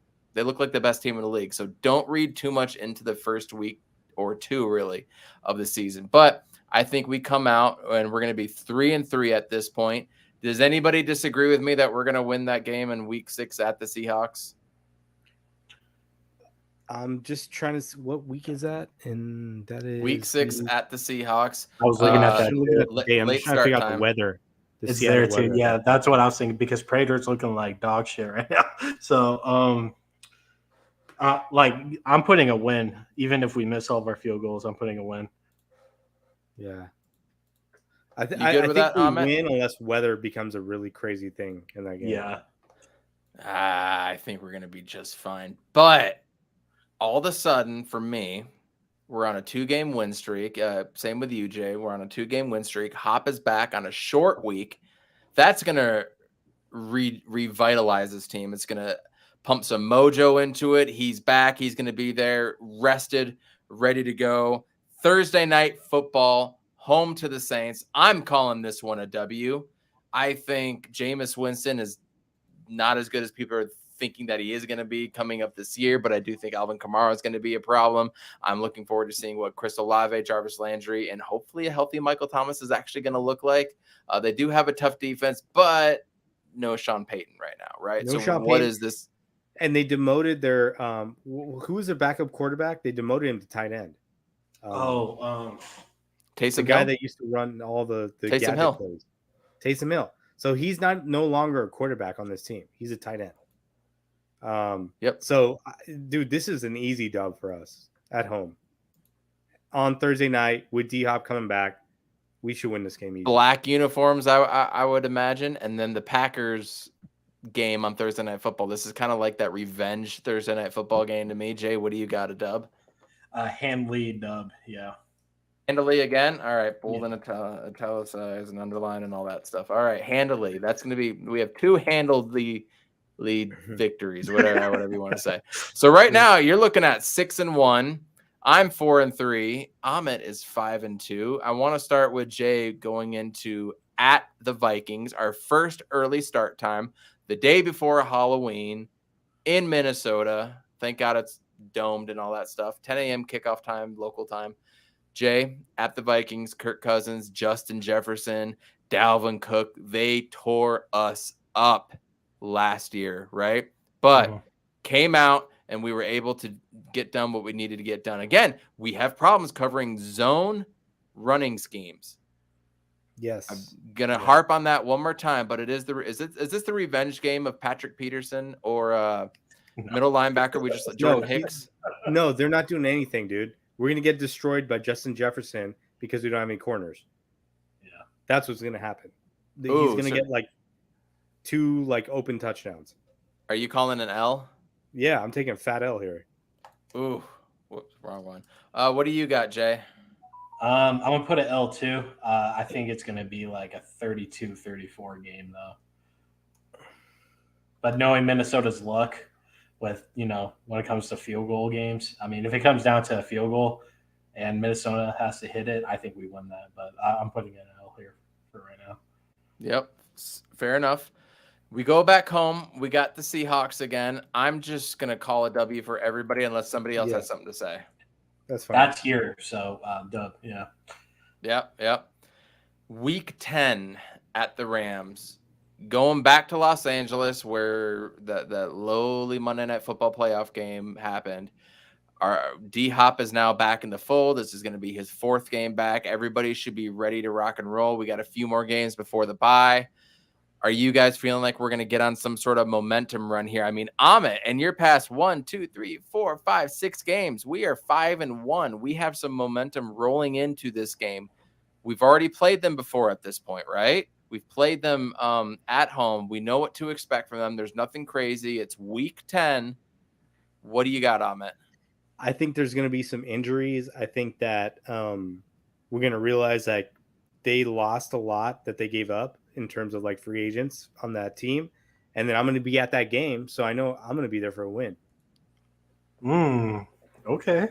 the best team in the league. So don't read too much into the first week or 2 really of the season. But I think we come out and we're going to be 3-3 at this point. Does anybody disagree with me that we're going to win that game in week 6 at the Seahawks? I'm just trying to see what week is that, and that is week 6 at the Seahawks. I was looking at that. I'm just trying to figure out the weather. It's there too. Yeah, that's what I was thinking, because Prater's looking like dog shit right now. So, I'm putting a win. Even if we miss all of our field goals, I'm putting a win. Yeah. I think we win unless weather becomes a really crazy thing in that game. Yeah. I think we're going to be just fine. But all of a sudden, for me, we're on a 2-game win streak. Same with you, Jay. We're on a 2-game win streak. Hop is back on a short week. That's going to revitalize this team. It's going to pump some mojo into it. He's back. He's going to be there, rested, ready to go. Thursday Night Football, home to the Saints. I'm calling this one a W. I think Jameis Winston is not as good as people are thinking that he is going to be coming up this year, but I do think Alvin Kamara is going to be a problem. I'm looking forward to seeing what Chris Olave, Jarvis Landry, and hopefully a healthy Michael Thomas is actually going to look like. They do have a tough defense, but no Sean Payton right now, right? No so Sean what Payton. Is this? And they demoted their who was their backup quarterback? They demoted him to tight end. Taysom the guy that used to run all the Taysom Hill. plays. Taysom Hill. So he's no longer a quarterback on this team. He's a tight end. Yep. So, dude, this is an easy dub for us at home on Thursday night with D-Hop coming back. We should win this game easy. Black uniforms, I would imagine, and then the Packers game on Thursday Night Football. This is kind of like that revenge Thursday Night Football game to me. Jay, what do you got, a dub? Handley dub, yeah. Handily again? All right, bold and italicized and underline and all that stuff. All right, handily. That's going to be – we have 2 handily lead victories, whatever you want to say. So right now you're looking at 6-1. I'm 4-3. Amit is 5-2. I want to start with Jay going into at the Vikings, our first early start time, the day before Halloween in Minnesota. Thank God it's domed and all that stuff. 10 a.m. kickoff time, local time. Jay, at the Vikings, Kirk Cousins, Justin Jefferson, Dalvin Cook, they tore us up last year, right? But came out and we were able to get done what we needed to get done. Again, we have problems covering zone running schemes. Yes. I'm gonna harp on that one more time, but is this the revenge game of Patrick Peterson or middle linebacker? We just Jordan Hicks. No, they're not doing anything, dude. We're gonna get destroyed by Justin Jefferson because we don't have any corners. Yeah. That's what's gonna happen. He's Ooh, gonna so get like 2 like open touchdowns. are you calling an L? Yeah, I'm taking a fat L here. Ooh, whoops, wrong one. What do you got, Jay? I'm going to put an L2. I think it's going to be like a 32-34 game, though. But knowing Minnesota's luck with, when it comes to field goal games, I mean, if it comes down to a field goal and Minnesota has to hit it, I think we win that. But I'm putting an L here for right now. Yep, fair enough. We go back home. We got the Seahawks again. I'm just going to call a W for everybody unless somebody else has something to say. That's fine. That's here, so dub, yeah. Yep. Week 10 at the Rams. Going back to Los Angeles where the lowly Monday Night Football playoff game happened. Our D-Hop is now back in the fold. This is going to be his 4th game back. Everybody should be ready to rock and roll. We got a few more games before the bye. Are you guys feeling like we're going to get on some sort of momentum run here? I mean, Amit, and you're past 1, 2, 3, 4, 5, 6 games. We are 5-1. We have some momentum rolling into this game. We've already played them before at this point, right? We've played them at home. We know what to expect from them. There's nothing crazy. It's week 10. What do you got, Amit? I think there's going to be some injuries. I think that we're going to realize that they lost a lot that they gave up in terms of like free agents on that team. And then I'm going to be at that game. So I know I'm going to be there for a win. Okay.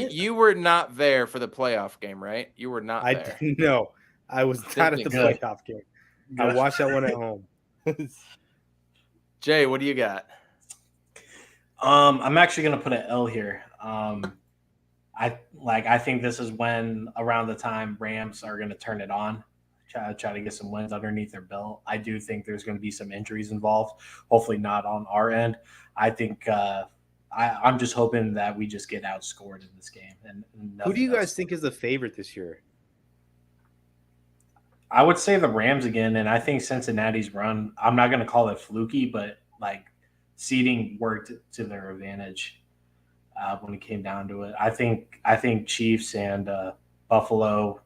You were not there for the playoff game, right? You were not there. No, I was not at the playoff game. Good. I watched that one at home. Jay, what do you got? I'm actually going to put an L here. I think this is when around the time Rams are going to turn it on, try to get some wins underneath their belt. I do think there's going to be some injuries involved. Hopefully not on our end. I think I'm just hoping that we just get outscored in this game. And who do you guys think is the favorite this year? I would say the Rams again, and I think Cincinnati's run, I'm not going to call it fluky, but like seeding worked to their advantage when it came down to it. I think Chiefs and Buffalo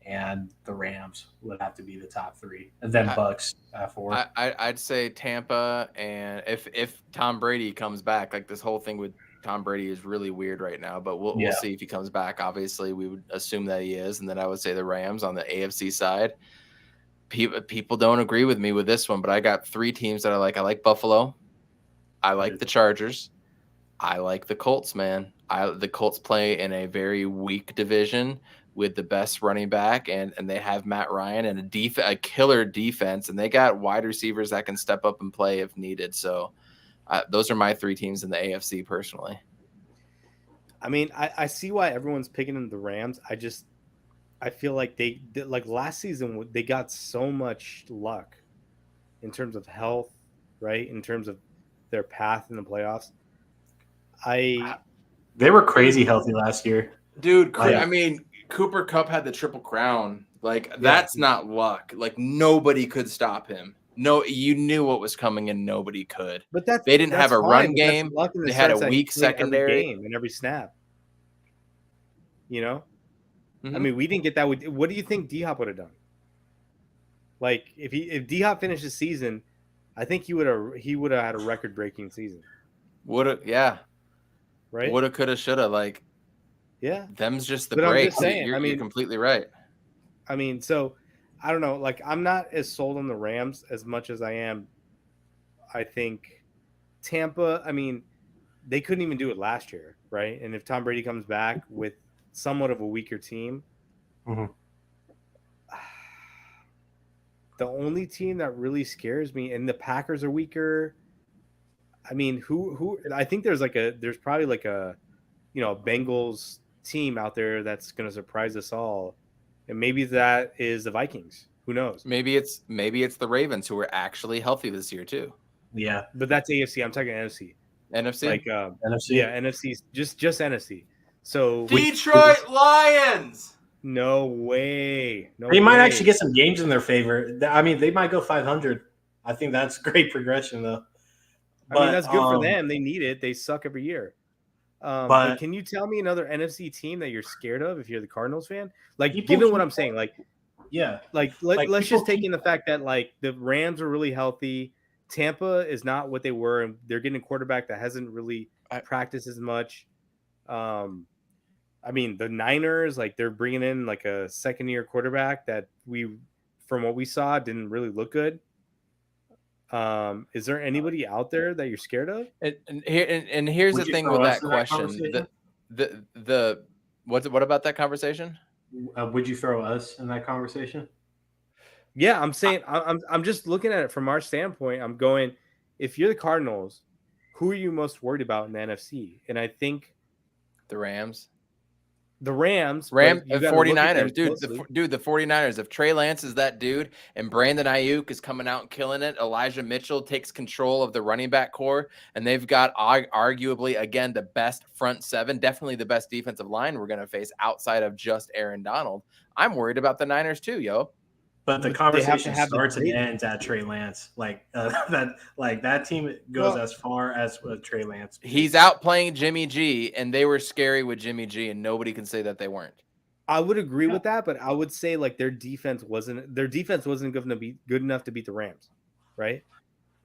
and the Rams would have to be the top 3, and then Bucks at 4. I'd say Tampa, and if Tom Brady comes back, like this whole thing with Tom Brady is really weird right now, but we'll see if he comes back. Obviously, we would assume that he is, and then I would say the Rams on the AFC side. People don't agree with me with this one, but I got 3 teams that I like. I like Buffalo. I like the Chargers. I like the Colts, man. The Colts play in a very weak division with the best running back, and they have Matt Ryan and a killer defense, and they got wide receivers that can step up and play if needed. So those are my 3 teams in the AFC personally. I mean, I see why everyone's picking the Rams. I feel like they like last season they got so much luck in terms of health, right? In terms of their path in the playoffs. They were crazy healthy last year. Dude, I mean, Cooper Kupp had the Triple Crown. Like, that's not luck. Like, nobody could stop him. No, you knew what was coming and nobody could. But they didn't have a run game. They had a weak secondary. Every game and every snap. You know? Mm-hmm. I mean, we didn't get that. What do you think D-Hop would have done? Like, if D-Hop finished the season, I think he would have had a record-breaking season. Yeah. Right? Woulda, coulda, shoulda. Like, yeah. Them's just the breaks. You're completely right. I mean, so I don't know. Like, I'm not as sold on the Rams as much as I am. I think Tampa, I mean, they couldn't even do it last year, right? And if Tom Brady comes back with somewhat of a weaker team, the only team that really scares me, and the Packers are weaker. I mean, who I think there's probably like a Bengals team out there that's going to surprise us all. And maybe that is the Vikings. Who knows? Maybe it's the Ravens, who are actually healthy this year too. Yeah. But that's AFC. I'm talking NFC. NFC? Like NFC. Yeah, NFC. Just NFC. So Detroit Lions. No way. No They might way. actually get some games in their favor. I mean, they might go 500. I think that's great progression, though. I mean, But that's good for them. They need it. They suck every year. But but can you tell me another NFC team that you're scared of if you're the Cardinals fan? Like, people given what keep- I'm saying, yeah, let's people just take keep- in the fact that like the Rams are really healthy. Tampa is not what they were, and they're getting a quarterback that hasn't really practiced as much. I mean, the Niners, like they're bringing in like a second-year quarterback that from what we saw, didn't really look good. Is there anybody out there that you're scared of? And here's Would the you thing throw with us that in that question. conversation? What about that conversation? Would you throw us in that conversation? Yeah, I'm saying I'm just looking at it from our standpoint. I'm going, if you're the Cardinals, who are you most worried about in the NFC? And I think The Rams. the Rams, Rams, but you got to look at them 49ers, dude. closely. The 49ers. If Trey Lance is that dude and Brandon Ayuk is coming out and killing it, Elijah Mitchell takes control of the running back core, and they've got arguably again the best front seven, definitely the best defensive line we're going to face outside of just Aaron Donald. I'm worried about the Niners too, yo. But the But they have to conversation have the starts and great- ends at Trey Lance. That team goes as far as Trey Lance. He's out playing Jimmy G, and they were scary with Jimmy G, and nobody can say that they weren't. I would agree with that, but I would say like their defense wasn't going to be good enough to beat the Rams, right?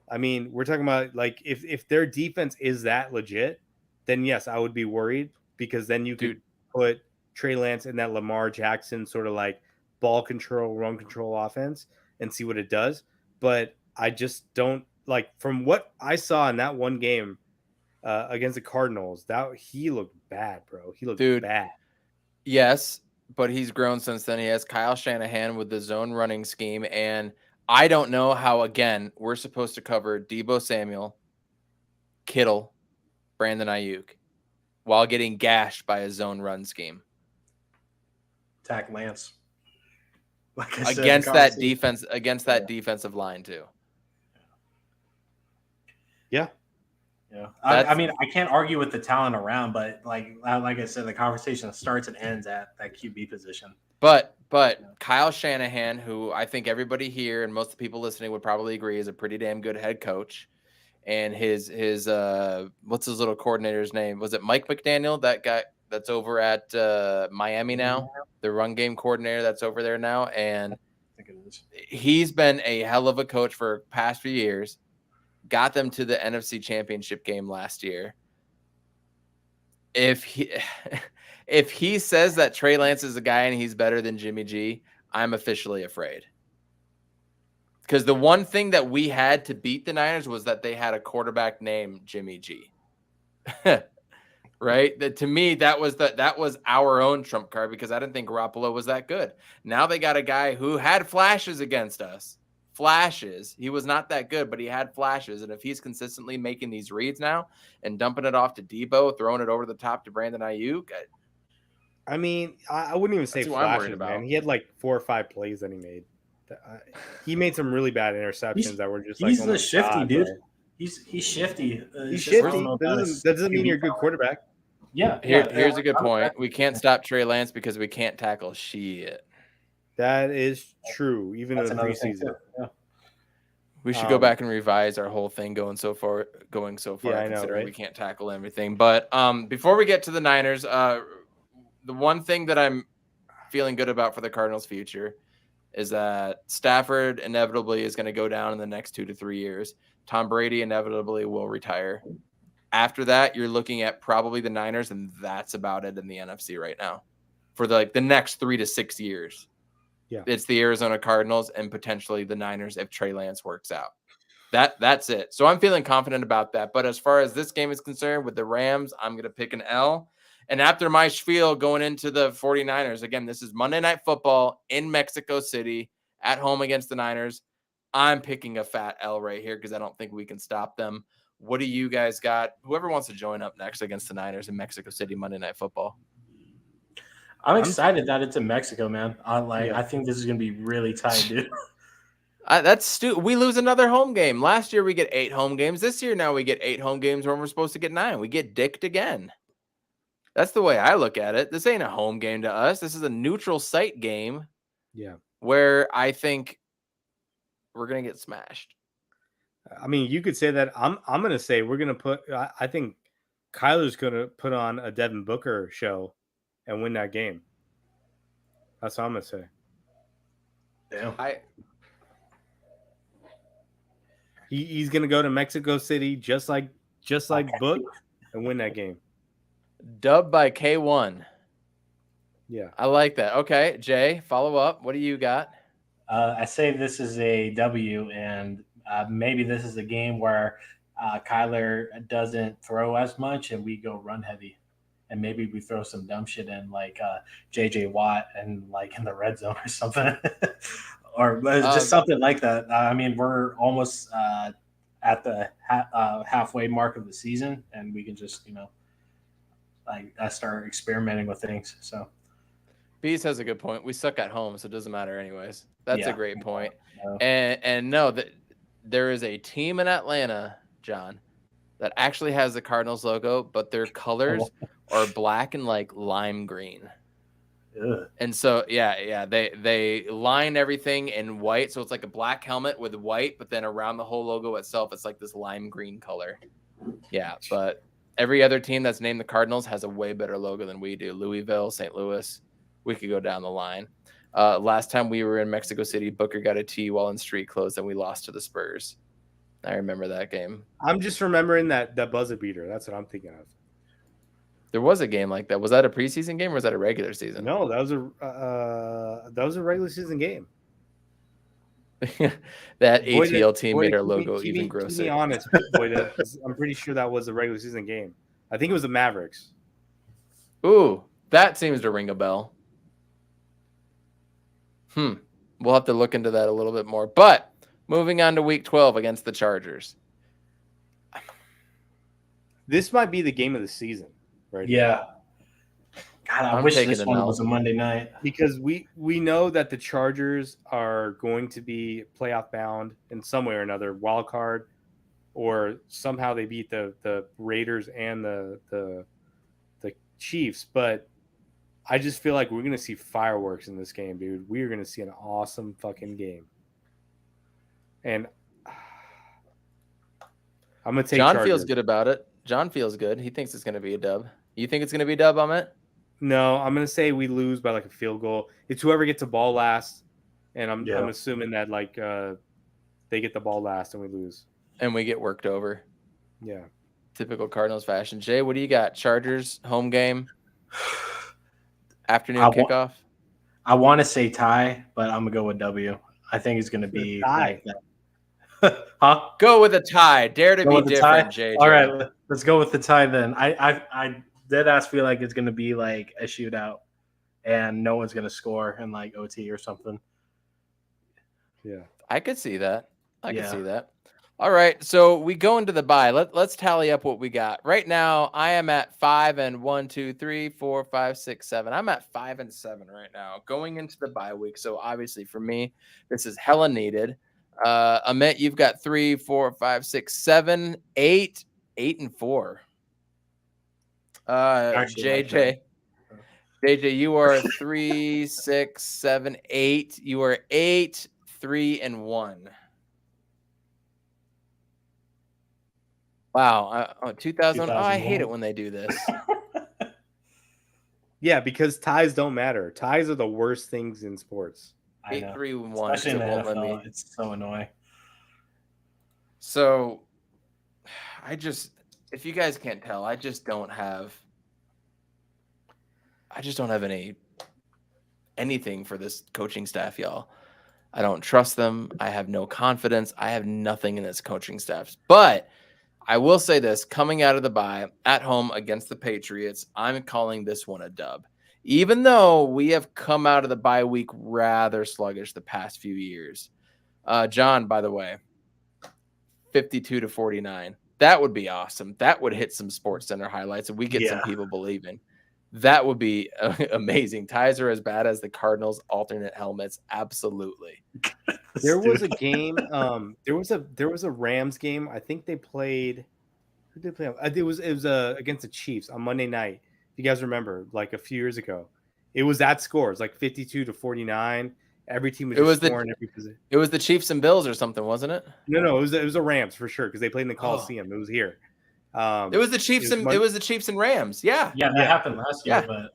I mean, we're talking about like if their defense is that legit, then yes, I would be worried because then you could put Trey Lance in that Lamar Jackson sort of like ball control, run control offense and see what it does. But I just don't like from what I saw in that one game against the Cardinals, that he looked bad, bro. He looked bad. Yes, but he's grown since then. He has Kyle Shanahan with the zone running scheme. And I don't know how, again, we're supposed to cover Deebo Samuel, Kittle, Brandon Ayuk while getting gashed by a zone run scheme. Attack Lance. Like I against said, that defense, against that defensive line too. Yeah. Yeah. I mean, I can't argue with the talent around, but like I said, the conversation starts and ends at that QB position. But Kyle Shanahan, who I think everybody here and most of the people listening would probably agree is a pretty damn good head coach. And his what's his little coordinator's name? Was it Mike McDaniel? That guy that's over at Miami now, the run game coordinator that's over there now. And I think it is. He's been a hell of a coach for past few years. Got them to the NFC Championship game last year. If he says that Trey Lance is a guy and he's better than Jimmy G, I'm officially afraid. Because the one thing that we had to beat the Niners was that they had a quarterback named Jimmy G. Right? To me, that was our own trump card because I didn't think Garoppolo was that good. Now they got a guy who had flashes against us. Flashes. He was not that good, but he had flashes. And if he's consistently making these reads now and dumping it off to Deebo, throwing it over the top to Brandon Ayuk, I mean, I wouldn't even say flashes, man. He had like 4 or 5 plays that he made. He made some really bad interceptions that were just like, he's the shifty dude. He's shifty. He's shifty. That doesn't mean you're a good quarterback. Yeah. Here's a good point. We can't stop Trey Lance because we can't tackle shit. That is true, even in the preseason. Yeah. We should go back and revise our whole thing going so far. Yeah, I know, right? We can't tackle everything. But before we get to the Niners, the one thing that I'm feeling good about for the Cardinals' future is that Stafford inevitably is going to go down in the next 2 to 3 years. Tom Brady inevitably will retire. After that, you're looking at probably the Niners, and that's about it in the NFC right now for the next 3 to 6 years. Yeah, it's the Arizona Cardinals and potentially the Niners if Trey Lance works out. That's it. So I'm feeling confident about that. But as far as this game is concerned with the Rams, I'm going to pick an L. And after my spiel going into the 49ers, again, this is Monday Night Football in Mexico City at home against the Niners. I'm picking a fat L right here because I don't think we can stop them. What do you guys got? Whoever wants to join up next against the Niners in Mexico City Monday Night Football. I'm excited that it's in Mexico, man. I think this is going to be really tight, dude. That's stupid. We lose another home game. Last year we get 8 home games. This year now we get 8 home games when we're supposed to get 9. We get dicked again. That's the way I look at it. This ain't a home game to us. This is a neutral site game. Yeah. Where I think we're gonna get smashed. I mean, you could say that. I'm gonna say we're gonna put. I think Kyler's gonna put on a Devin Booker show and win that game. That's what I'm gonna say. Damn. He's gonna go to Mexico City just like Book and win that game. Dubbed by K1. Yeah, I like that. Okay, Jay, follow up. What do you got? I say this is a W, and maybe this is a game where Kyler doesn't throw as much, and we go run heavy, and maybe we throw some dumb shit in like JJ Watt and like in the red zone or something, or just something like that. I mean, we're almost at the halfway mark of the season, and we can just like start experimenting with things. So. Bees has a good point. We suck at home, so it doesn't matter anyways. That's a great point. No. And no, that there is a team in Atlanta, John, that actually has the Cardinals logo, but their colors are black and like lime green. Ugh. And so they line everything in white, so it's like a black helmet with white, but then around the whole logo itself, it's like this lime green color. Yeah, but every other team that's named the Cardinals has a way better logo than we do. Louisville, St. Louis. We could go down the line. Last time we were in Mexico City, Booker got a tee while in street clothes, and we lost to the Spurs. I remember that game. I'm just remembering that buzzer beater. That's what I'm thinking of. There was a game like that. Was that a preseason game or was that a regular season? No, that was a regular season game. That ATL team made our logo even grosser. To be honest, Boyd, I'm pretty sure that was a regular season game. I think it was the Mavericks. Ooh, that seems to ring a bell. We'll have to look into that a little bit more. But moving on to week 12 against the Chargers. This might be the game of the season, right? Yeah. God, I wish this one was a Monday night. Because we know that the Chargers are going to be playoff bound in some way or another, wild card, or somehow they beat the Raiders and the Chiefs. But I just feel like we're going to see fireworks in this game, dude. We are going to see an awesome fucking game. And I'm going to take John Chargers. feels good about it. John feels good. He thinks it's going to be a dub. You think it's going to be a dub, Amit? No, I'm going to say we lose by like a field goal. It's whoever gets the ball last. And I'm assuming that like they get the ball last and we lose. And we get worked over. Yeah. Typical Cardinals fashion. Jay, what do you got? Chargers, home game? Afternoon kickoff? I want to say tie, but I'm going to go with W. I think it's going to be tie. Like that. Huh? Go with a tie. Dare to be different, JJ. All right, let's go with the tie then. I dead ass feel like it's going to be like a shootout and no one's going to score in like OT or something. Yeah. I could see that. I could see that. All right, so we go into the bye. Let's tally up what we got. Right now, I am at 5 and 1, 2, 3, 4, 5, 6, 7. I'm at 5 and 7 right now, going into the bye week. So obviously for me, this is hella needed. Amit, you've got 3, 4, 5, 6, 7, 8, 8 and 4. JJ, you are 3, 6, 7, 8. You are 8, 3 and 1. Wow, 2000. Oh, I hate it when they do this. Yeah, because ties don't matter. Ties are the worst things in sports. 8, 3, 1. Especially in the NFL, it's so annoying. So, if you guys can't tell, I just don't have anything for this coaching staff, y'all. I don't trust them. I have no confidence. I have nothing in this coaching staff. But I will say this, coming out of the bye at home against the Patriots, I'm calling this one a dub. Even though we have come out of the bye week rather sluggish the past few years. John, by the way, 52-49. That would be awesome. That would hit some Sports Center highlights and we get some people believing. That would be amazing. Ties are as bad as the Cardinals alternate helmets. Absolutely. There was a game. There was a Rams game. I think they played. Who did they play? It was against the Chiefs on Monday night, If you guys remember, like a few years ago, it was that score. It's like 52-49. Every team was just scoring every position. It was the Chiefs and Bills or something, wasn't it? No, it was the Rams for sure because they played in the Coliseum. It was here. It was the Chiefs and Rams. Yeah. Yeah, that happened last year, but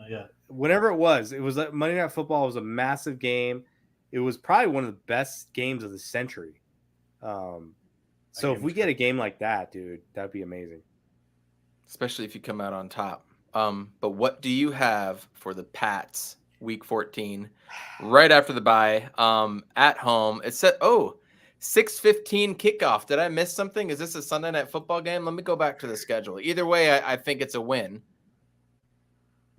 yeah. Whenever it was like Monday Night Football was a massive game. It was probably one of the best games of the century. So if we get a game like that, dude, that'd be amazing. Especially if you come out on top. But what do you have for the Pats week 14 right after the bye at home? It said 6:15 kickoff. Did I miss something? Is this a Sunday Night Football game? Let me go back to the schedule. Either way, I think it's a win.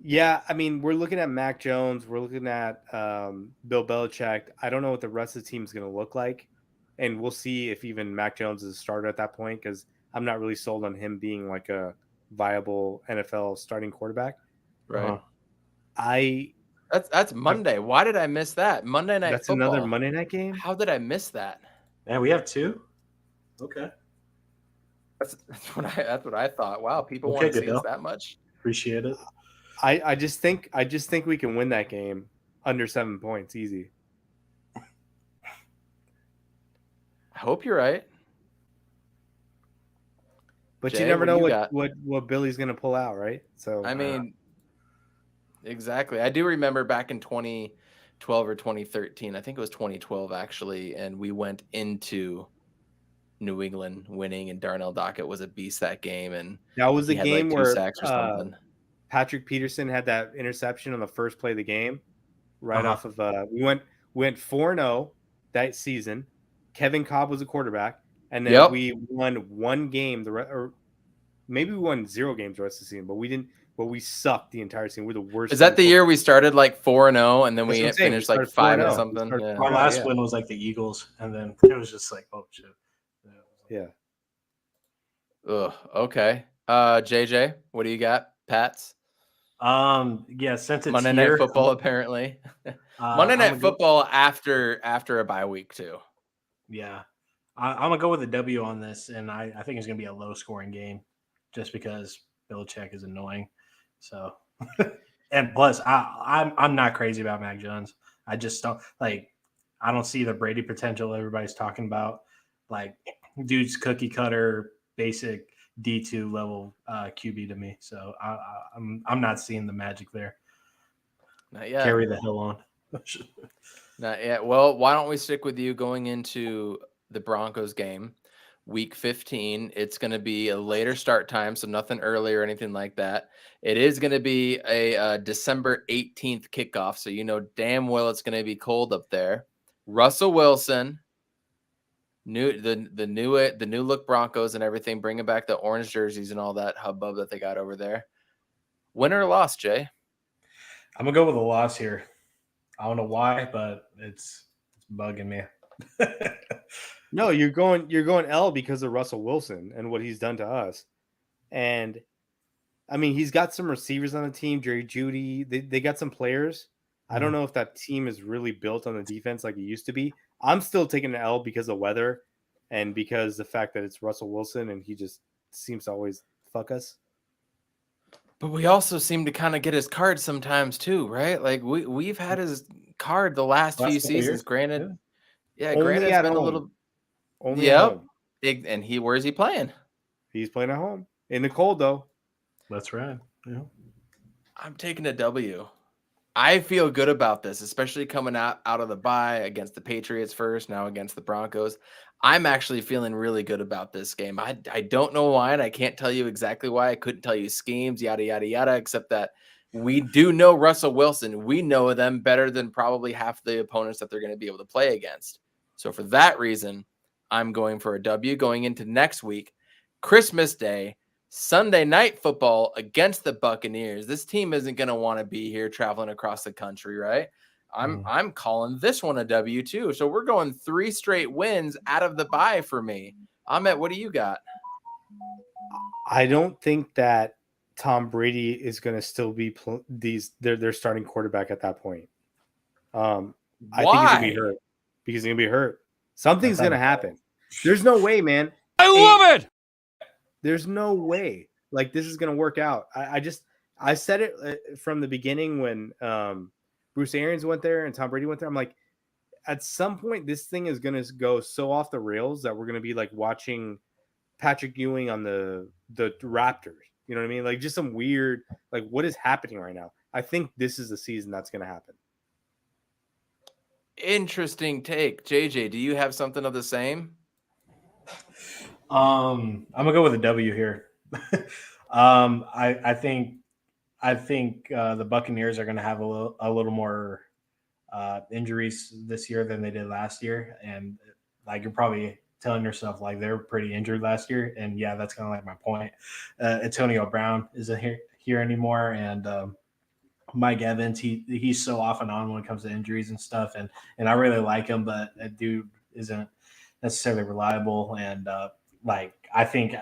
Yeah, I mean, we're looking at Mac Jones. We're looking at Bill Belichick. I don't know what the rest of the team is going to look like. And we'll see if even Mac Jones is a starter at that point because I'm not really sold on him being like a viable NFL starting quarterback. Right. That's Monday. Why did I miss that? Monday Night Football. That's another Monday night game? How did I miss that? Man, we have 2? Okay. That's what I thought. Wow, people want to see us that much. Appreciate it. I just think we can win that game under 7 points easy. I hope you're right. But Jay, you never know what Billy's going to pull out, right? So I mean, exactly. I do remember back in 2012 or 2013. I think it was 2012 actually, and we went into New England winning, and Darnell Dockett was a beast that game, and that was the game like 2 where sacks or something. Patrick Peterson had that interception on the first play of the game, right off of. We went 4-0 that season. Kevin Cobb was a quarterback, and then we won 1 game. Or maybe we won 0 games the rest of the season, but we didn't. But we sucked the entire season. We're the worst. Is that the year we started like 4-0, and then we finished like 5 or something? Yeah. Our last win was like the Eagles, and then it was just like, oh shit. Yeah. Ugh. Okay. JJ, what do you got? Pats. Yeah, since it's Monday Night Football, apparently. Monday Night Football after a bye week too. Yeah, I'm gonna go with a W on this, and I think it's gonna be a low scoring game, just because Belichick is annoying. So, and plus, I'm not crazy about Mac Jones. I just don't like. I don't see the Brady potential everybody's talking about. Like, dude's cookie cutter, basic D2 level QB to me. So I'm not seeing the magic there. Not yet. Carry the hell on. Not yet. Well, why don't we stick with you going into the Broncos game, week 15? It's going to be a later start time, so nothing early or anything like that. It is going to be a December 18th kickoff, so you know damn well it's going to be cold up there. Russell Wilson, the new look Broncos and everything, bringing back the orange jerseys and all that hubbub that they got over there. Win or loss, Jay? I'm gonna go with a loss here. I don't know why, but it's bugging me. No, you're going L because of Russell Wilson and what he's done to us. And I mean, he's got some receivers on the team, Jerry Jeudy. They got some players. I don't know if that team is really built on the defense like it used to be. I'm still taking an L because of weather and because the fact that it's Russell Wilson and he just seems to always fuck us. But we also seem to kind of get his card sometimes too, right? Like we've had his card the last few seasons. Granted, granted, it's been a little. Only at home. And where's he playing? He's playing at home in the cold though. That's right. Yeah. I'm taking a W. I feel good about this, especially coming out of the bye against the Patriots first, now against the Broncos. I'm actually feeling really good about this game. I don't know why, and I can't tell you exactly why. I couldn't tell you schemes, yada, yada, yada, except that we do know Russell Wilson. We know them better than probably half the opponents that they're going to be able to play against. So for that reason, I'm going for a W going into next week, Christmas Day, Sunday Night Football against the Buccaneers. This team isn't going to want to be here traveling across the country, right? I'm calling this one a W too. So we're going 3 straight wins out of the bye for me. Amit, what do you got? I don't think that Tom Brady is going to still be their starting quarterback at that point. I think he's going to be hurt because he's going to be hurt. Something's going to happen. There's no way, man. I love it. There's no way like this is going to work out. I said it from the beginning when Bruce Arians went there and Tom Brady went there. I'm like, at some point, this thing is going to go so off the rails that we're going to be like watching Patrick Ewing on the Raptors. You know what I mean? Like just some weird, like what is happening right now? I think this is the season that's going to happen. Interesting take. JJ, do you have something of the same? I'm gonna go with a W here. I think the Buccaneers are gonna have a little more injuries this year than they did last year, and like you're probably telling yourself like they're pretty injured last year, and yeah, that's kind of like my point. Antonio Brown isn't here anymore, and Mike Evans, he's so off and on when it comes to injuries and stuff, and I really like him, but that dude isn't necessarily reliable, and like I think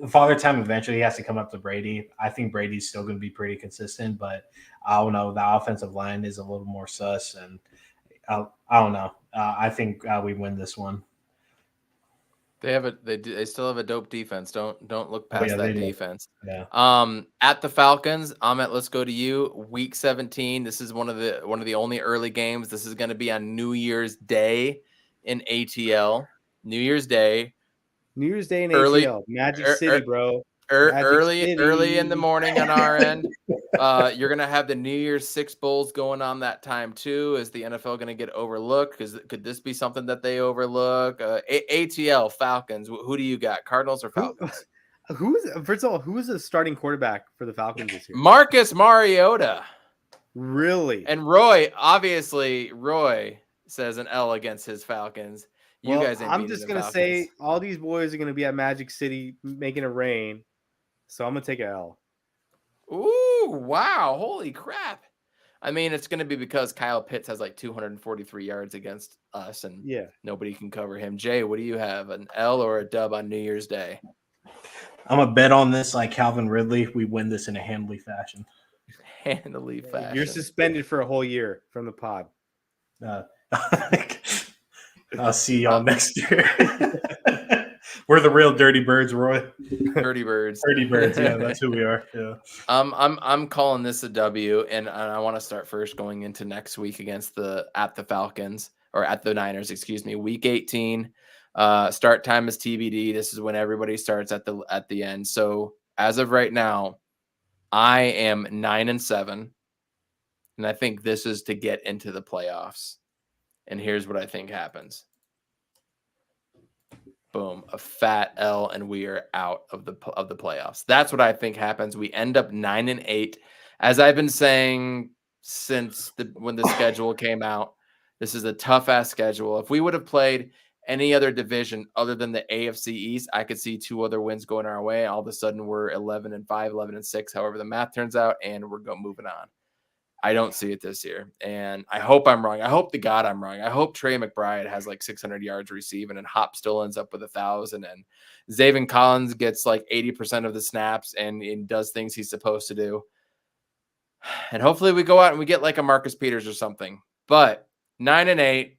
Father Time eventually has to come up to Brady. I think Brady's still going to be pretty consistent, but I don't know. The offensive line is a little more sus, and I don't know. I think we win this one. They still have a dope defense. Don't look Oh past yeah, that they do. defense. Yeah. At the Falcons, Amit, let's go to you. Week 17. This is one of the only early games. This is going to be on New Year's Day in ATL. New Year's Day. New Year's Day in Early, ATL, Magic er, City, er, bro. Magic early in the City. morning on our end. You're gonna have the New Year's Six bowls going on that time too. Is the NFL gonna get overlooked? Because could this be something that they overlook? ATL Falcons. Who do you got? Cardinals or Who, Falcons? first of all, who's the starting quarterback for the Falcons this year? Marcus Mariota. Really? And Roy says an L against his Falcons. You Well, guys ain't I'm beating just the gonna Falcons. say all these boys are gonna be at Magic City making it rain, so I'm gonna take a L. Ooh, wow. Holy crap. I mean, it's going to be because Kyle Pitts has like 243 yards against us and Yeah. nobody can cover him. Jay, what do you have? An L or a dub on New Year's Day? I'm gonna bet on this like Calvin Ridley. We win this in a handily fashion. Handily fashion. You're suspended for a whole year from the pod. I'll see y'all next year. We're the real dirty birds, Roy. Dirty birds. Dirty birds. Yeah, that's who we are. Yeah. I'm calling this a W, and I want to start first going into next week against the Falcons or at the Niners, excuse me. Week 18. Start time is TBD. This is when everybody starts at the end. So as of right now, I am 9-7, and I think this is to get into the playoffs. And here's what I think happens. Boom, a fat L, and we are out of the playoffs. That's what I think happens. We end up 9-8, as I've been saying since when the schedule came out. This is a tough ass schedule. If we would have played any other division other than the AFC East, I could see 2 other wins going our way. All of a sudden, we're 11-5, 11-6, however the math turns out, and we're moving on. I don't see it this year, and I hope I'm wrong. I hope to God I'm wrong. I hope Trey McBride has like 600 yards receiving, and Hop still ends up with 1,000, and Zaven Collins gets like 80% of the snaps and does things he's supposed to do. And hopefully we go out and we get like a Marcus Peters or something. But 9-8,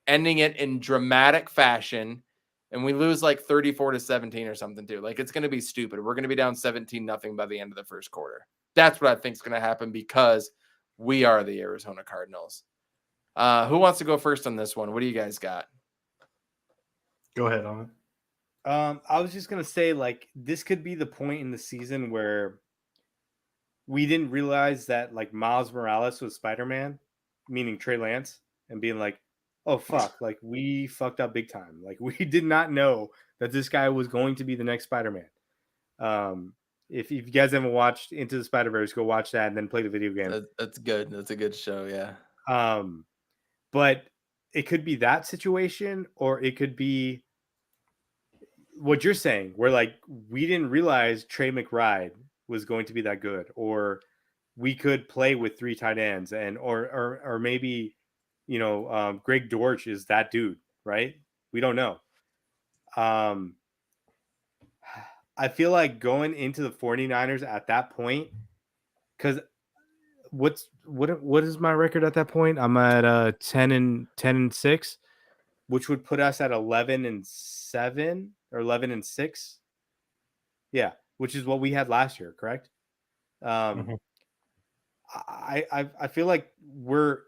ending it in dramatic fashion, and we lose like 34-17 or something too. Like it's going to be stupid. We're going to be down 17-0 by the end of the first quarter. That's what I think is going to happen because we are the Arizona Cardinals. Who wants to go first on this one? What do you guys got? Go ahead, Amit. I was just gonna say, like, this could be the point in the season where we didn't realize that like Miles Morales was Spider-Man, meaning Trey Lance, and being like, oh fuck, like we fucked up big time. Like we did not know that this guy was going to be the next Spider-Man. If you guys haven't watched Into the Spider-Verse, go watch that and then play the video game. That's good. That's a good show, yeah. But it could be that situation, or it could be what you're saying, where like we didn't realize Trey McBride was going to be that good, or we could play with 3 tight ends, and or maybe Greg Dortch is that dude, right? We don't know. I feel like going into the 49ers at that point, because what is my record at that point? I'm at 10-6, which would put us at 11-7 or 11-6. Yeah, which is what we had last year, correct? Um, I feel like we're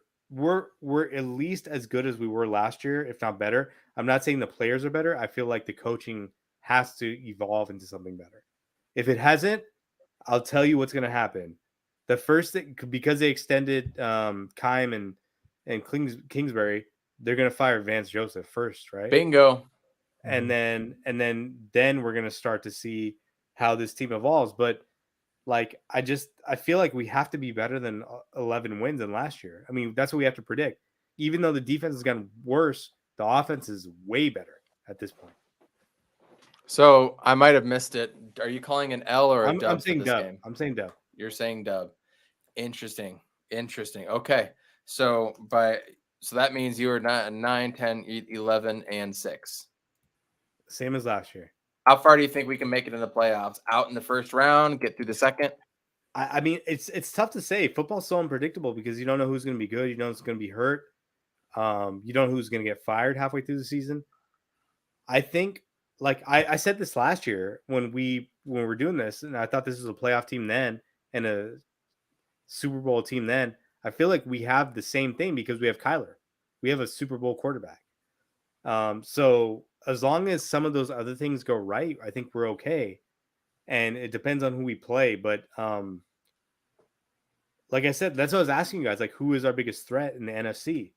at least as good as we were last year, if not better. I'm not saying the players are better. I feel like the coaching has to evolve into something better. If it hasn't, I'll tell you what's going to happen. The first thing, because they extended Keim and Kingsbury, they're going to fire Vance Joseph first, right? Bingo. And then we're going to start to see how this team evolves. But like I feel like we have to be better than 11 wins than last year. I mean, that's what we have to predict. Even though the defense has gotten worse, the offense is way better at this point. So I might have missed it. Are you calling an L or a I'm dub for saying this dub. game? I'm saying dub. You're saying dub. Interesting. Okay. So that means you were not 9, 10, 11, and 6. Same as last year. How far do you think we can make it in the playoffs? Out in the first round, get through the second? I mean, it's tough to say. Football's so unpredictable because you don't know who's going to be good. You know who's going to be hurt. You don't know who's going to get fired halfway through the season. I think, like I said this last year when we were doing this, and I thought this was a playoff team then and a Super Bowl team then. I feel like we have the same thing because we have Kyler. We have a Super Bowl quarterback. So as long as some of those other things go right, I think we're okay. And it depends on who we play. But like I said, that's what I was asking you guys. Like, who is our biggest threat in the NFC?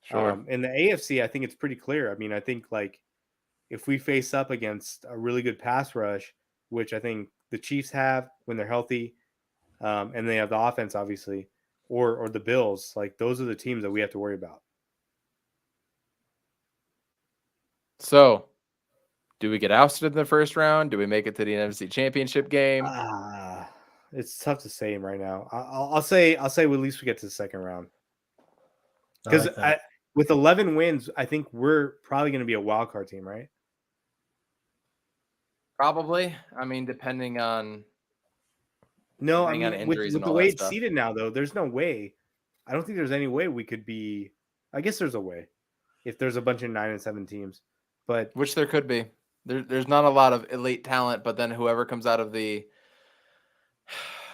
Sure. In the AFC, I think it's pretty clear. I mean, I think like if we face up against a really good pass rush, which I think the Chiefs have when they're healthy, and they have the offense, obviously, or the Bills, like those are the teams that we have to worry about. So, do we get ousted in the first round? Do we make it to the NFC Championship game? It's tough to say right now. I'll say at least we get to the second round because with 11 wins, I think we're probably going to be a wild card team, right? Probably. I mean, depending on with injuries and the all way that it's stuff. seated now, though, there's no way. I don't think there's any way we could be. I guess there's a way if there's a bunch of 9 and 7 teams, but which there could be. There's not a lot of elite talent, but then whoever comes out of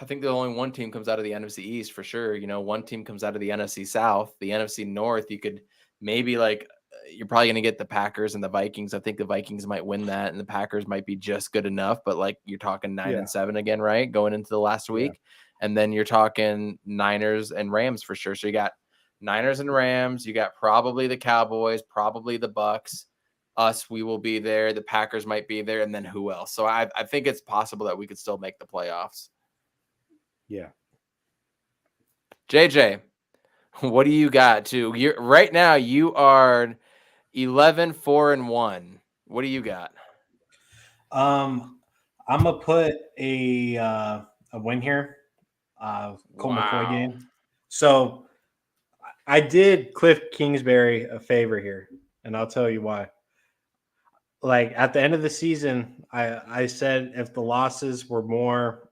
I think the only one team comes out of the NFC East for sure. You know, one team comes out of the NFC South, the NFC North. You could maybe you're probably going to get the Packers and the Vikings. I think the Vikings might win that, and the Packers might be just good enough. But like you're talking 9 and 7 again, right? Going into the last week, and then you're talking Niners and Rams for sure. So you got Niners and Rams. You got probably the Cowboys, probably the Bucks. Us, we will be there. The Packers might be there, and then who else? So I think it's possible that we could still make the playoffs. Yeah. JJ, what do you got? Right now you are 11, 4, and 1. What do you got? I'm gonna put a win here. Colt McCoy game. So I did Cliff Kingsbury a favor here, and I'll tell you why. Like at the end of the season, I said if the losses were more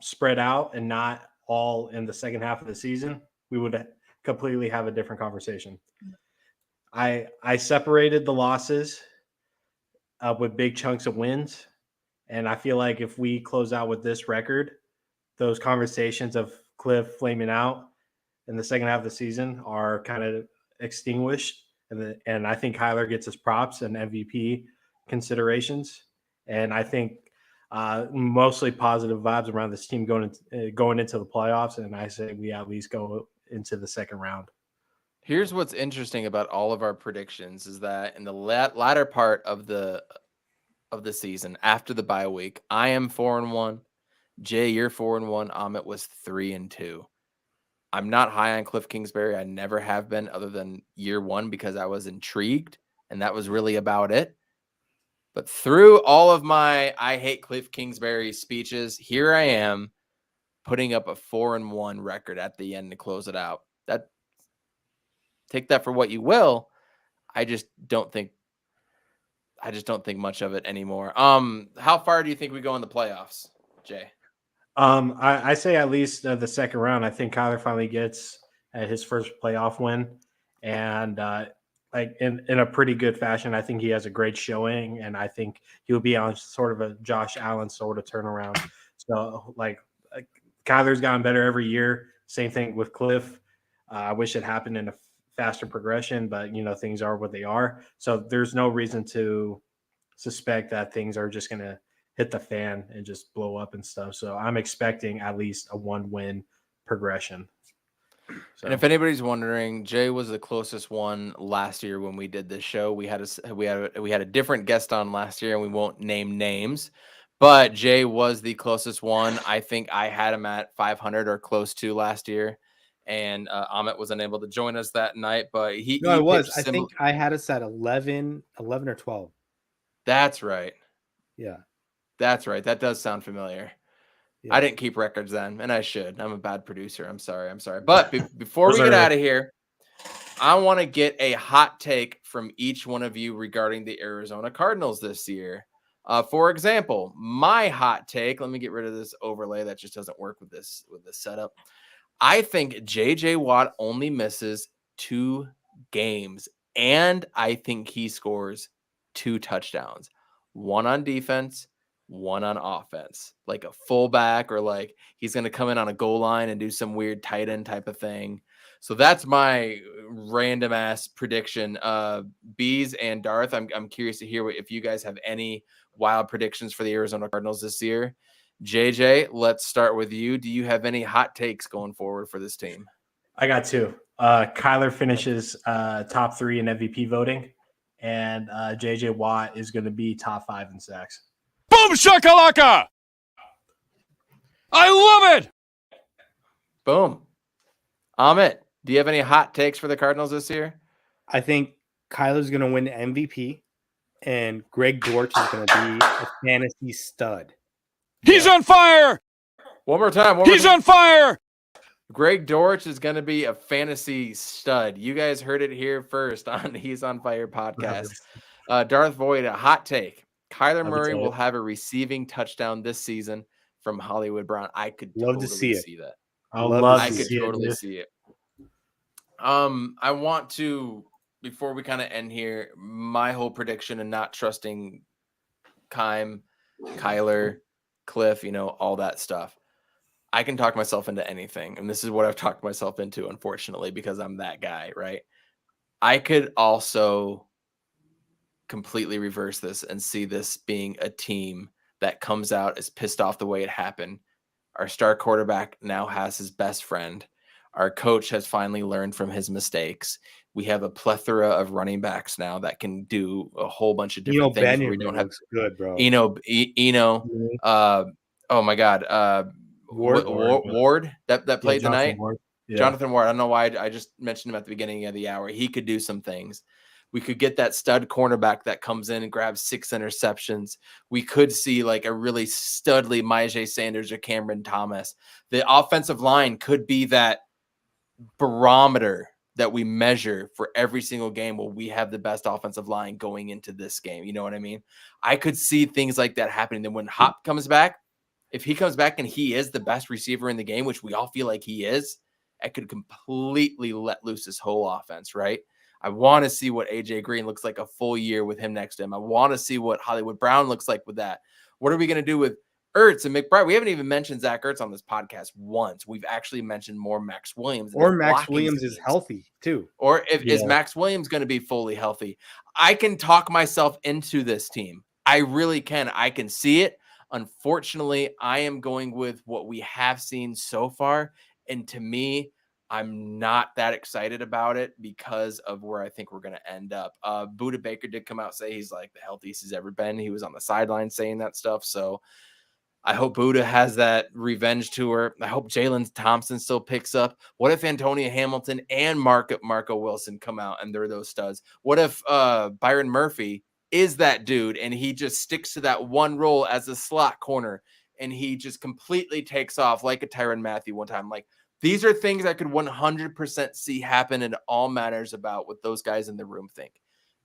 spread out and not all in the second half of the season, we would completely have a different conversation. I separated the losses with big chunks of wins, and I feel like if we close out with this record, those conversations of Cliff flaming out in the second half of the season are kind of extinguished. And I think Kyler gets his props and MVP considerations. And I think mostly positive vibes around this team going into the playoffs. And I say we at least go into the second round. Here's what's interesting about all of our predictions is that in the latter part of the season, after the bye week, I am 4-1. Jay, you're 4-1. Amit was 3-2. I'm not high on Cliff Kingsbury. I never have been, other than year one, because I was intrigued, and that was really about it. But through all of my I hate Cliff Kingsbury speeches, here I am putting up a 4-1 record at the end to close it out. Take that for what you will. I just don't think much of it anymore. How far do you think we go in the playoffs, Jay? I say at least the second round. I think Kyler finally gets his first playoff win, and like in a pretty good fashion. I think he has a great showing, and I think he'll be on sort of a Josh Allen sort of turnaround. So like Kyler's gotten better every year. Same thing with Cliff. I wish it happened in a faster progression, but things are what they are. So there's no reason to suspect that things are just gonna hit the fan and just blow up and stuff. So I'm expecting at least a 1-win progression. So. And if anybody's wondering, Jay was the closest one last year when we did this show. We had a different guest on last year, and we won't name names, but Jay was the closest one. I think I had him at 500 or close to last year, and Amit was unable to join us that night. But No, I was. pitched I think I had us at 11 or 12. That's right. Yeah, that's right. That does sound familiar. yeah. I didn't keep records then, and I should. I'm a bad producer. I'm sorry. But before we get out of here, I want to get a hot take from each one of you regarding the Arizona Cardinals this year. For example, my hot take, let me get rid of this overlay that just doesn't work with this setup. I think J.J. Watt only misses 2 games, and I think he scores 2 touchdowns, 1 on defense, 1 on offense, like a fullback, or like he's going to come in on a goal line and do some weird tight end type of thing. So that's my random ass prediction. Bees and Darth, I'm curious to hear if you guys have any wild predictions for the Arizona Cardinals this year. JJ, let's start with you. Do you have any hot takes going forward for this team? I got 2. Kyler finishes top 3 in MVP voting, and J.J. Watt is going to be top 5 in sacks. Boom shakalaka! I love it! Boom. Amit, do you have any hot takes for the Cardinals this year? I think Kyler's going to win the MVP, and Greg Dortch is going to be a fantasy stud. He's on fire! One more time. He's on fire! Greg Dortch is going to be a fantasy stud. You guys heard it here first on He's on Fire podcast. Darth Void, a hot take. Kyler Murray will have a receiving touchdown this season from Hollywood Brown. I could love totally to see that. I could totally see it. I want to, before we kind of end here, my whole prediction and not trusting Kyler, Cliff, all that stuff. I can talk myself into anything. And this is what I've talked myself into, unfortunately, because I'm that guy, right? I could also completely reverse this and see this being a team that comes out as pissed off the way it happened. Our star quarterback now has his best friend. Our coach has finally learned from his mistakes. We have a plethora of running backs now that can do a whole bunch of different things. We don't have good, bro. Oh my God. Ward that played tonight. Yeah. Jonathan Ward. I don't know why I just mentioned him at the beginning of the hour. He could do some things. We could get that stud cornerback that comes in and grabs 6 interceptions. We could see like a really studly Myjai Sanders or Cameron Thomas. The offensive line could be that barometer that we measure for every single game. Will we have the best offensive line going into this game? You know what I mean? I could see things like that happening. Then when Hop comes back, if he comes back and he is the best receiver in the game, which we all feel like he is, I could completely let loose this whole offense, right? I want to see what AJ Green looks like a full year with him next to him. I want to see what Hollywood Brown looks like with that. What are we going to do with Ertz and McBride? We haven't even mentioned Zach Ertz on this podcast once. We've actually mentioned more Max Williams. Or Max Williams is healthy too. Or is Max Williams going to be fully healthy? I can talk myself into this team. I really can. I can see it. Unfortunately, I am going with what we have seen so far. And to me, I'm not that excited about it because of where I think we're going to end up. Budda Baker did come out and say he's like the healthiest he's ever been. He was on the sideline saying that stuff. So I hope Budda has that revenge tour. I hope Jalen Thompson still picks up. What if Antonio Hamilton and Marco Wilson come out and they're those studs? What if Byron Murphy is that dude and he just sticks to that one role as a slot corner and he just completely takes off like a Tyrann Mathieu one time? Like, these are things I could 100% see happen, and it all matters about what those guys in the room think.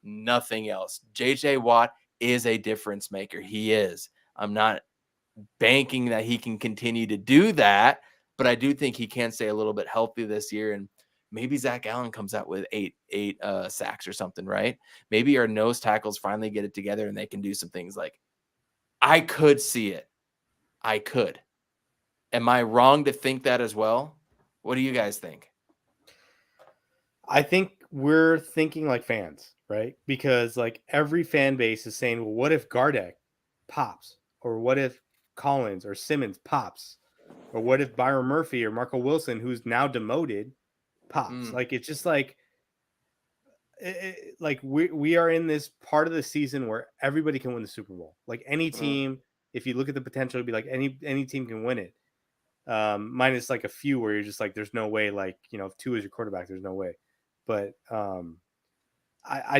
Nothing else. J.J. Watt is a difference maker. He is. I'm not banking that he can continue to do that, but I do think he can stay a little bit healthy this year. And maybe Zach Allen comes out with eight sacks or something, right? Maybe our nose tackles finally get it together and they can do some things. Like, I could see it. I could. Am I wrong to think that as well? What do you guys think? I think we're thinking like fans, right? Because like every fan base is saying, well, what if Gardeck pops? Or what if Collins or Simmons pops? Or what if Byron Murphy or Marco Wilson, who's now demoted, pops? Like it's just like like we are in this part of the season where everybody can win the Super Bowl. Like any team, if you look at the potential, it'd be like any team can win it. Minus like a few where you're just like, there's no way. Like, you know, if two is your quarterback, there's no way. But I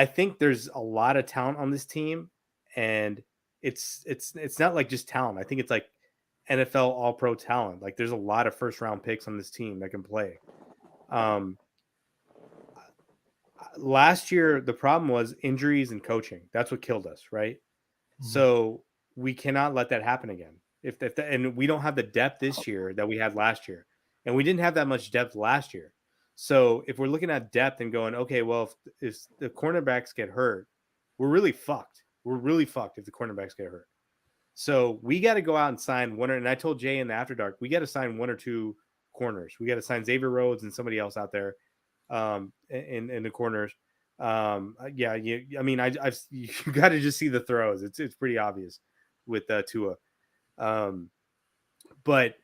think there's a lot of talent on this team, and it's not like just talent. I think it's like NFL All Pro talent. Like there's a lot of first round picks on this team that can play. Last year the problem was injuries and coaching. That's what killed us, right? Mm-hmm. So we cannot let that happen again. And we don't have the depth this year that we had last year, and we didn't have that much depth last year. So if we're looking at depth and going, okay, well, if the cornerbacks get hurt, we're really fucked. We're really fucked if the cornerbacks get hurt. So we got to go out and sign one. And I told Jay in the After Dark, we got to sign one or two corners. We got to sign Xavier Rhodes and somebody else out there in the corners. Yeah, I mean, you got to just see the throws. It's pretty obvious with Tua. But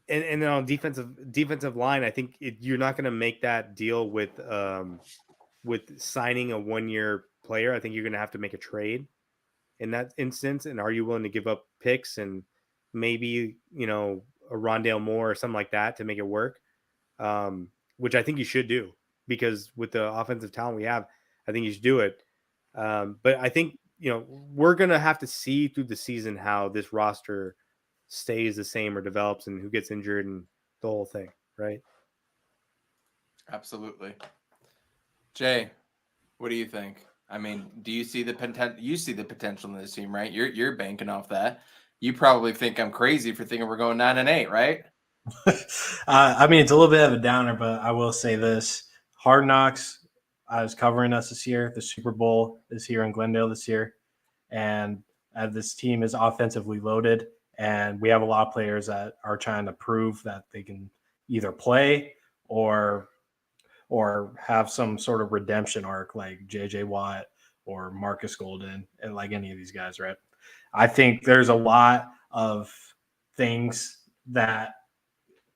and then on defensive line, I think you're not going to make that deal with signing a 1-year player. I think you're going to have to make a trade in that instance. And are you willing to give up picks and maybe, you know, a Rondale Moore or something like that to make it work? Which I think you should do, because with the offensive talent we have, I think you should do it. But I think, you know, we're going to have to see through the season how this roster stays the same or develops and who gets injured and the whole thing, right? Absolutely. Jay, what do you think? I mean, do you see the potential? You see the potential in this team, right? You're banking off that. You probably think I'm crazy for thinking we're going 9-8, right? I mean, it's a little bit of a downer, but I will say this: Hard Knocks is covering us this year. The Super Bowl is here in Glendale this year, and this team is offensively loaded, and we have a lot of players that are trying to prove that they can either play or have some sort of redemption arc, like J.J. Watt or Marcus Golden, and like any of these guys, right? I think there's a lot of things that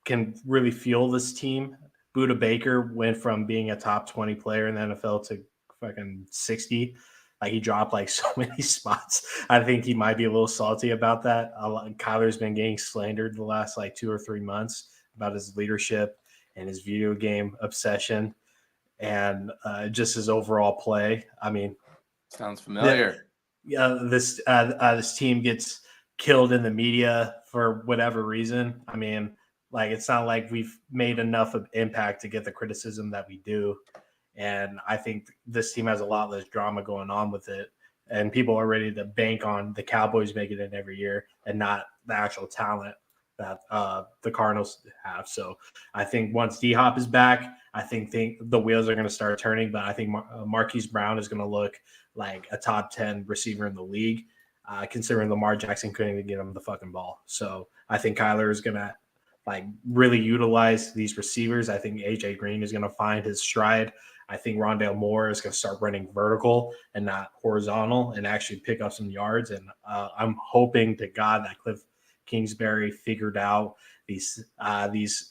can really fuel this team. Budda Baker went from being a top 20 player in the NFL to fucking 60. Like, he dropped like so many spots. I think he might be a little salty about that. Kyler's been getting slandered the last like 2 or 3 months about his leadership and his video game obsession and just his overall play. I mean, sounds familiar. This team gets killed in the media for whatever reason. I mean, like, it's not like we've made enough of impact to get the criticism that we do. And I think this team has a lot less drama going on with it. And people are ready to bank on the Cowboys making it every year and not the actual talent that the Cardinals have. So I think once D-Hop is back, I think the wheels are going to start turning. But I think Marquise Brown is going to look like a top 10 receiver in the league, considering Lamar Jackson couldn't even get him the fucking ball. So I think Kyler is going to like really utilize these receivers. I think AJ Green is going to find his stride. I think Rondale Moore is going to start running vertical and not horizontal and actually pick up some yards. And I'm hoping to God that Cliff Kingsbury figured out these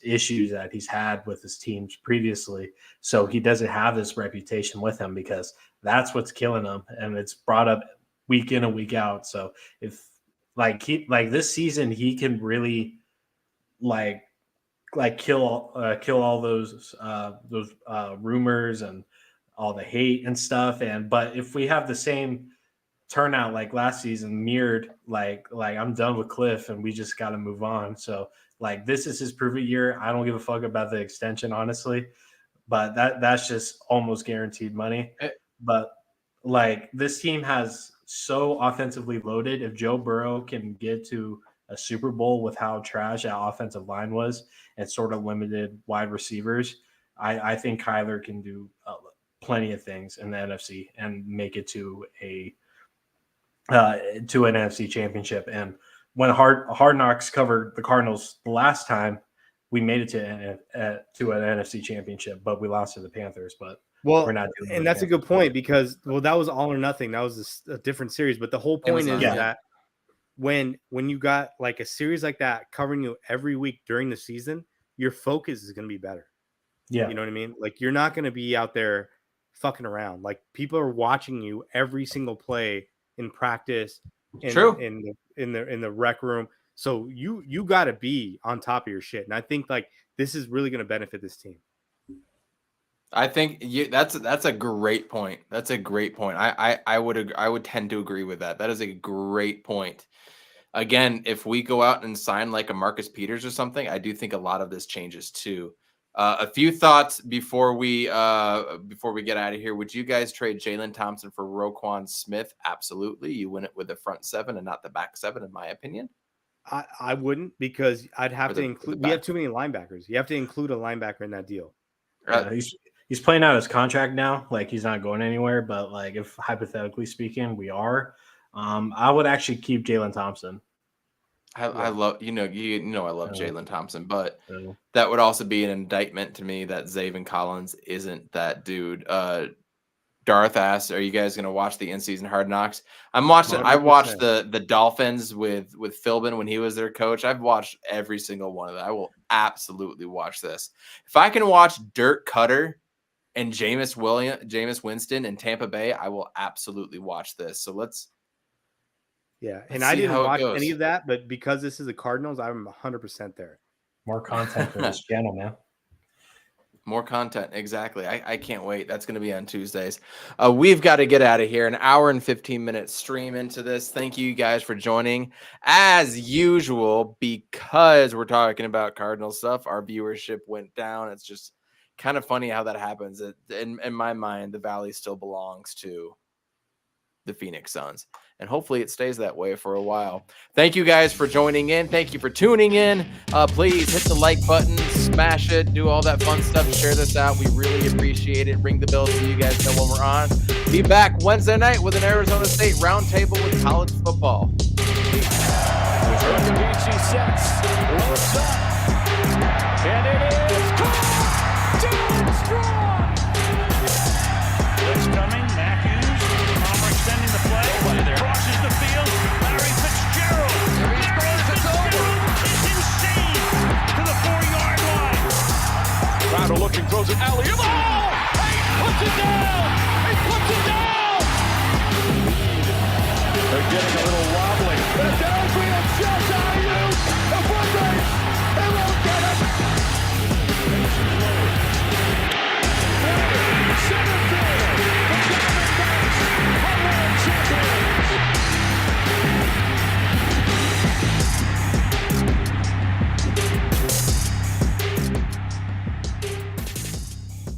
issues that he's had with his teams previously, so he doesn't have this reputation with him, because that's what's killing him, and it's brought up week in and week out. So if this season he can really like kill all those rumors and all the hate and stuff. But if we have the same turnout like last season, mirrored, like I'm done with Cliff and we just got to move on. So like, this is his prove it year. I don't give a fuck about the extension, honestly, but that's just almost guaranteed money. But like, this team has so offensively loaded. If Joe Burrow can get to a Super Bowl with how trash that offensive line was and sort of limited wide receivers. I think Kyler can do plenty of things in the NFC and make it to an NFC championship. And when Hard Knocks covered the Cardinals the last time, we made it to an NFC championship, but we lost to the Panthers. But we're not doing and that's a good point because that was all or nothing. That was a different series. But the whole point is that when you got like a series like that covering you every week during the season, your focus is going to be better. Yeah, you know what I mean. Like you're not going to be out there fucking around. Like people are watching you every single play in practice, in the rec room. So you got to be on top of your shit. And I think like this is really going to benefit this team. I think that's a great point. That's a great point. I would tend to agree with that. That is a great point. Again, if we go out and sign like a Marcus Peters or something, I do think a lot of this changes too. A few thoughts before we get out of here. Would you guys trade Jalen Thompson for Roquan Smith? Absolutely. You win it with the front seven and not the back seven, in my opinion. I wouldn't, because I'd have to include. We have too many linebackers. You have to include a linebacker in that deal. He's playing out his contract now. Like he's not going anywhere. But like if hypothetically speaking, we are, I would actually keep Jalen Thompson. I love I love Jalen Thompson, but that would also be an indictment to me that Zaven Collins isn't that dude. Darth asks, "Are you guys going to watch the in-season Hard Knocks?" I'm watching. 100%. I watched the Dolphins with Philbin when he was their coach. I've watched every single one of them. I will absolutely watch this. If I can watch Dirk Cutter and Jameis Winston in Tampa Bay, I will absolutely watch this. So let's. Yeah, and I didn't watch any of that, but because this is the Cardinals, I'm 100% there. More content for this channel, man. More content, exactly. I can't wait. That's going to be on Tuesdays. We've got to get out of here. An hour and 15-minute stream into this. Thank you guys for joining. As usual, because we're talking about Cardinal stuff, our viewership went down. It's just kind of funny how that happens. In my mind, the Valley still belongs to the Phoenix Suns, and hopefully it stays that way for a while. Thank you guys for joining in. Thank you for tuning in. Please hit the like button, smash it, do all that fun stuff, share this out. We really appreciate it. Ring the bell so you guys know when we're on. Be back Wednesday night with an Arizona State roundtable with college football. Sets, looks up, and it is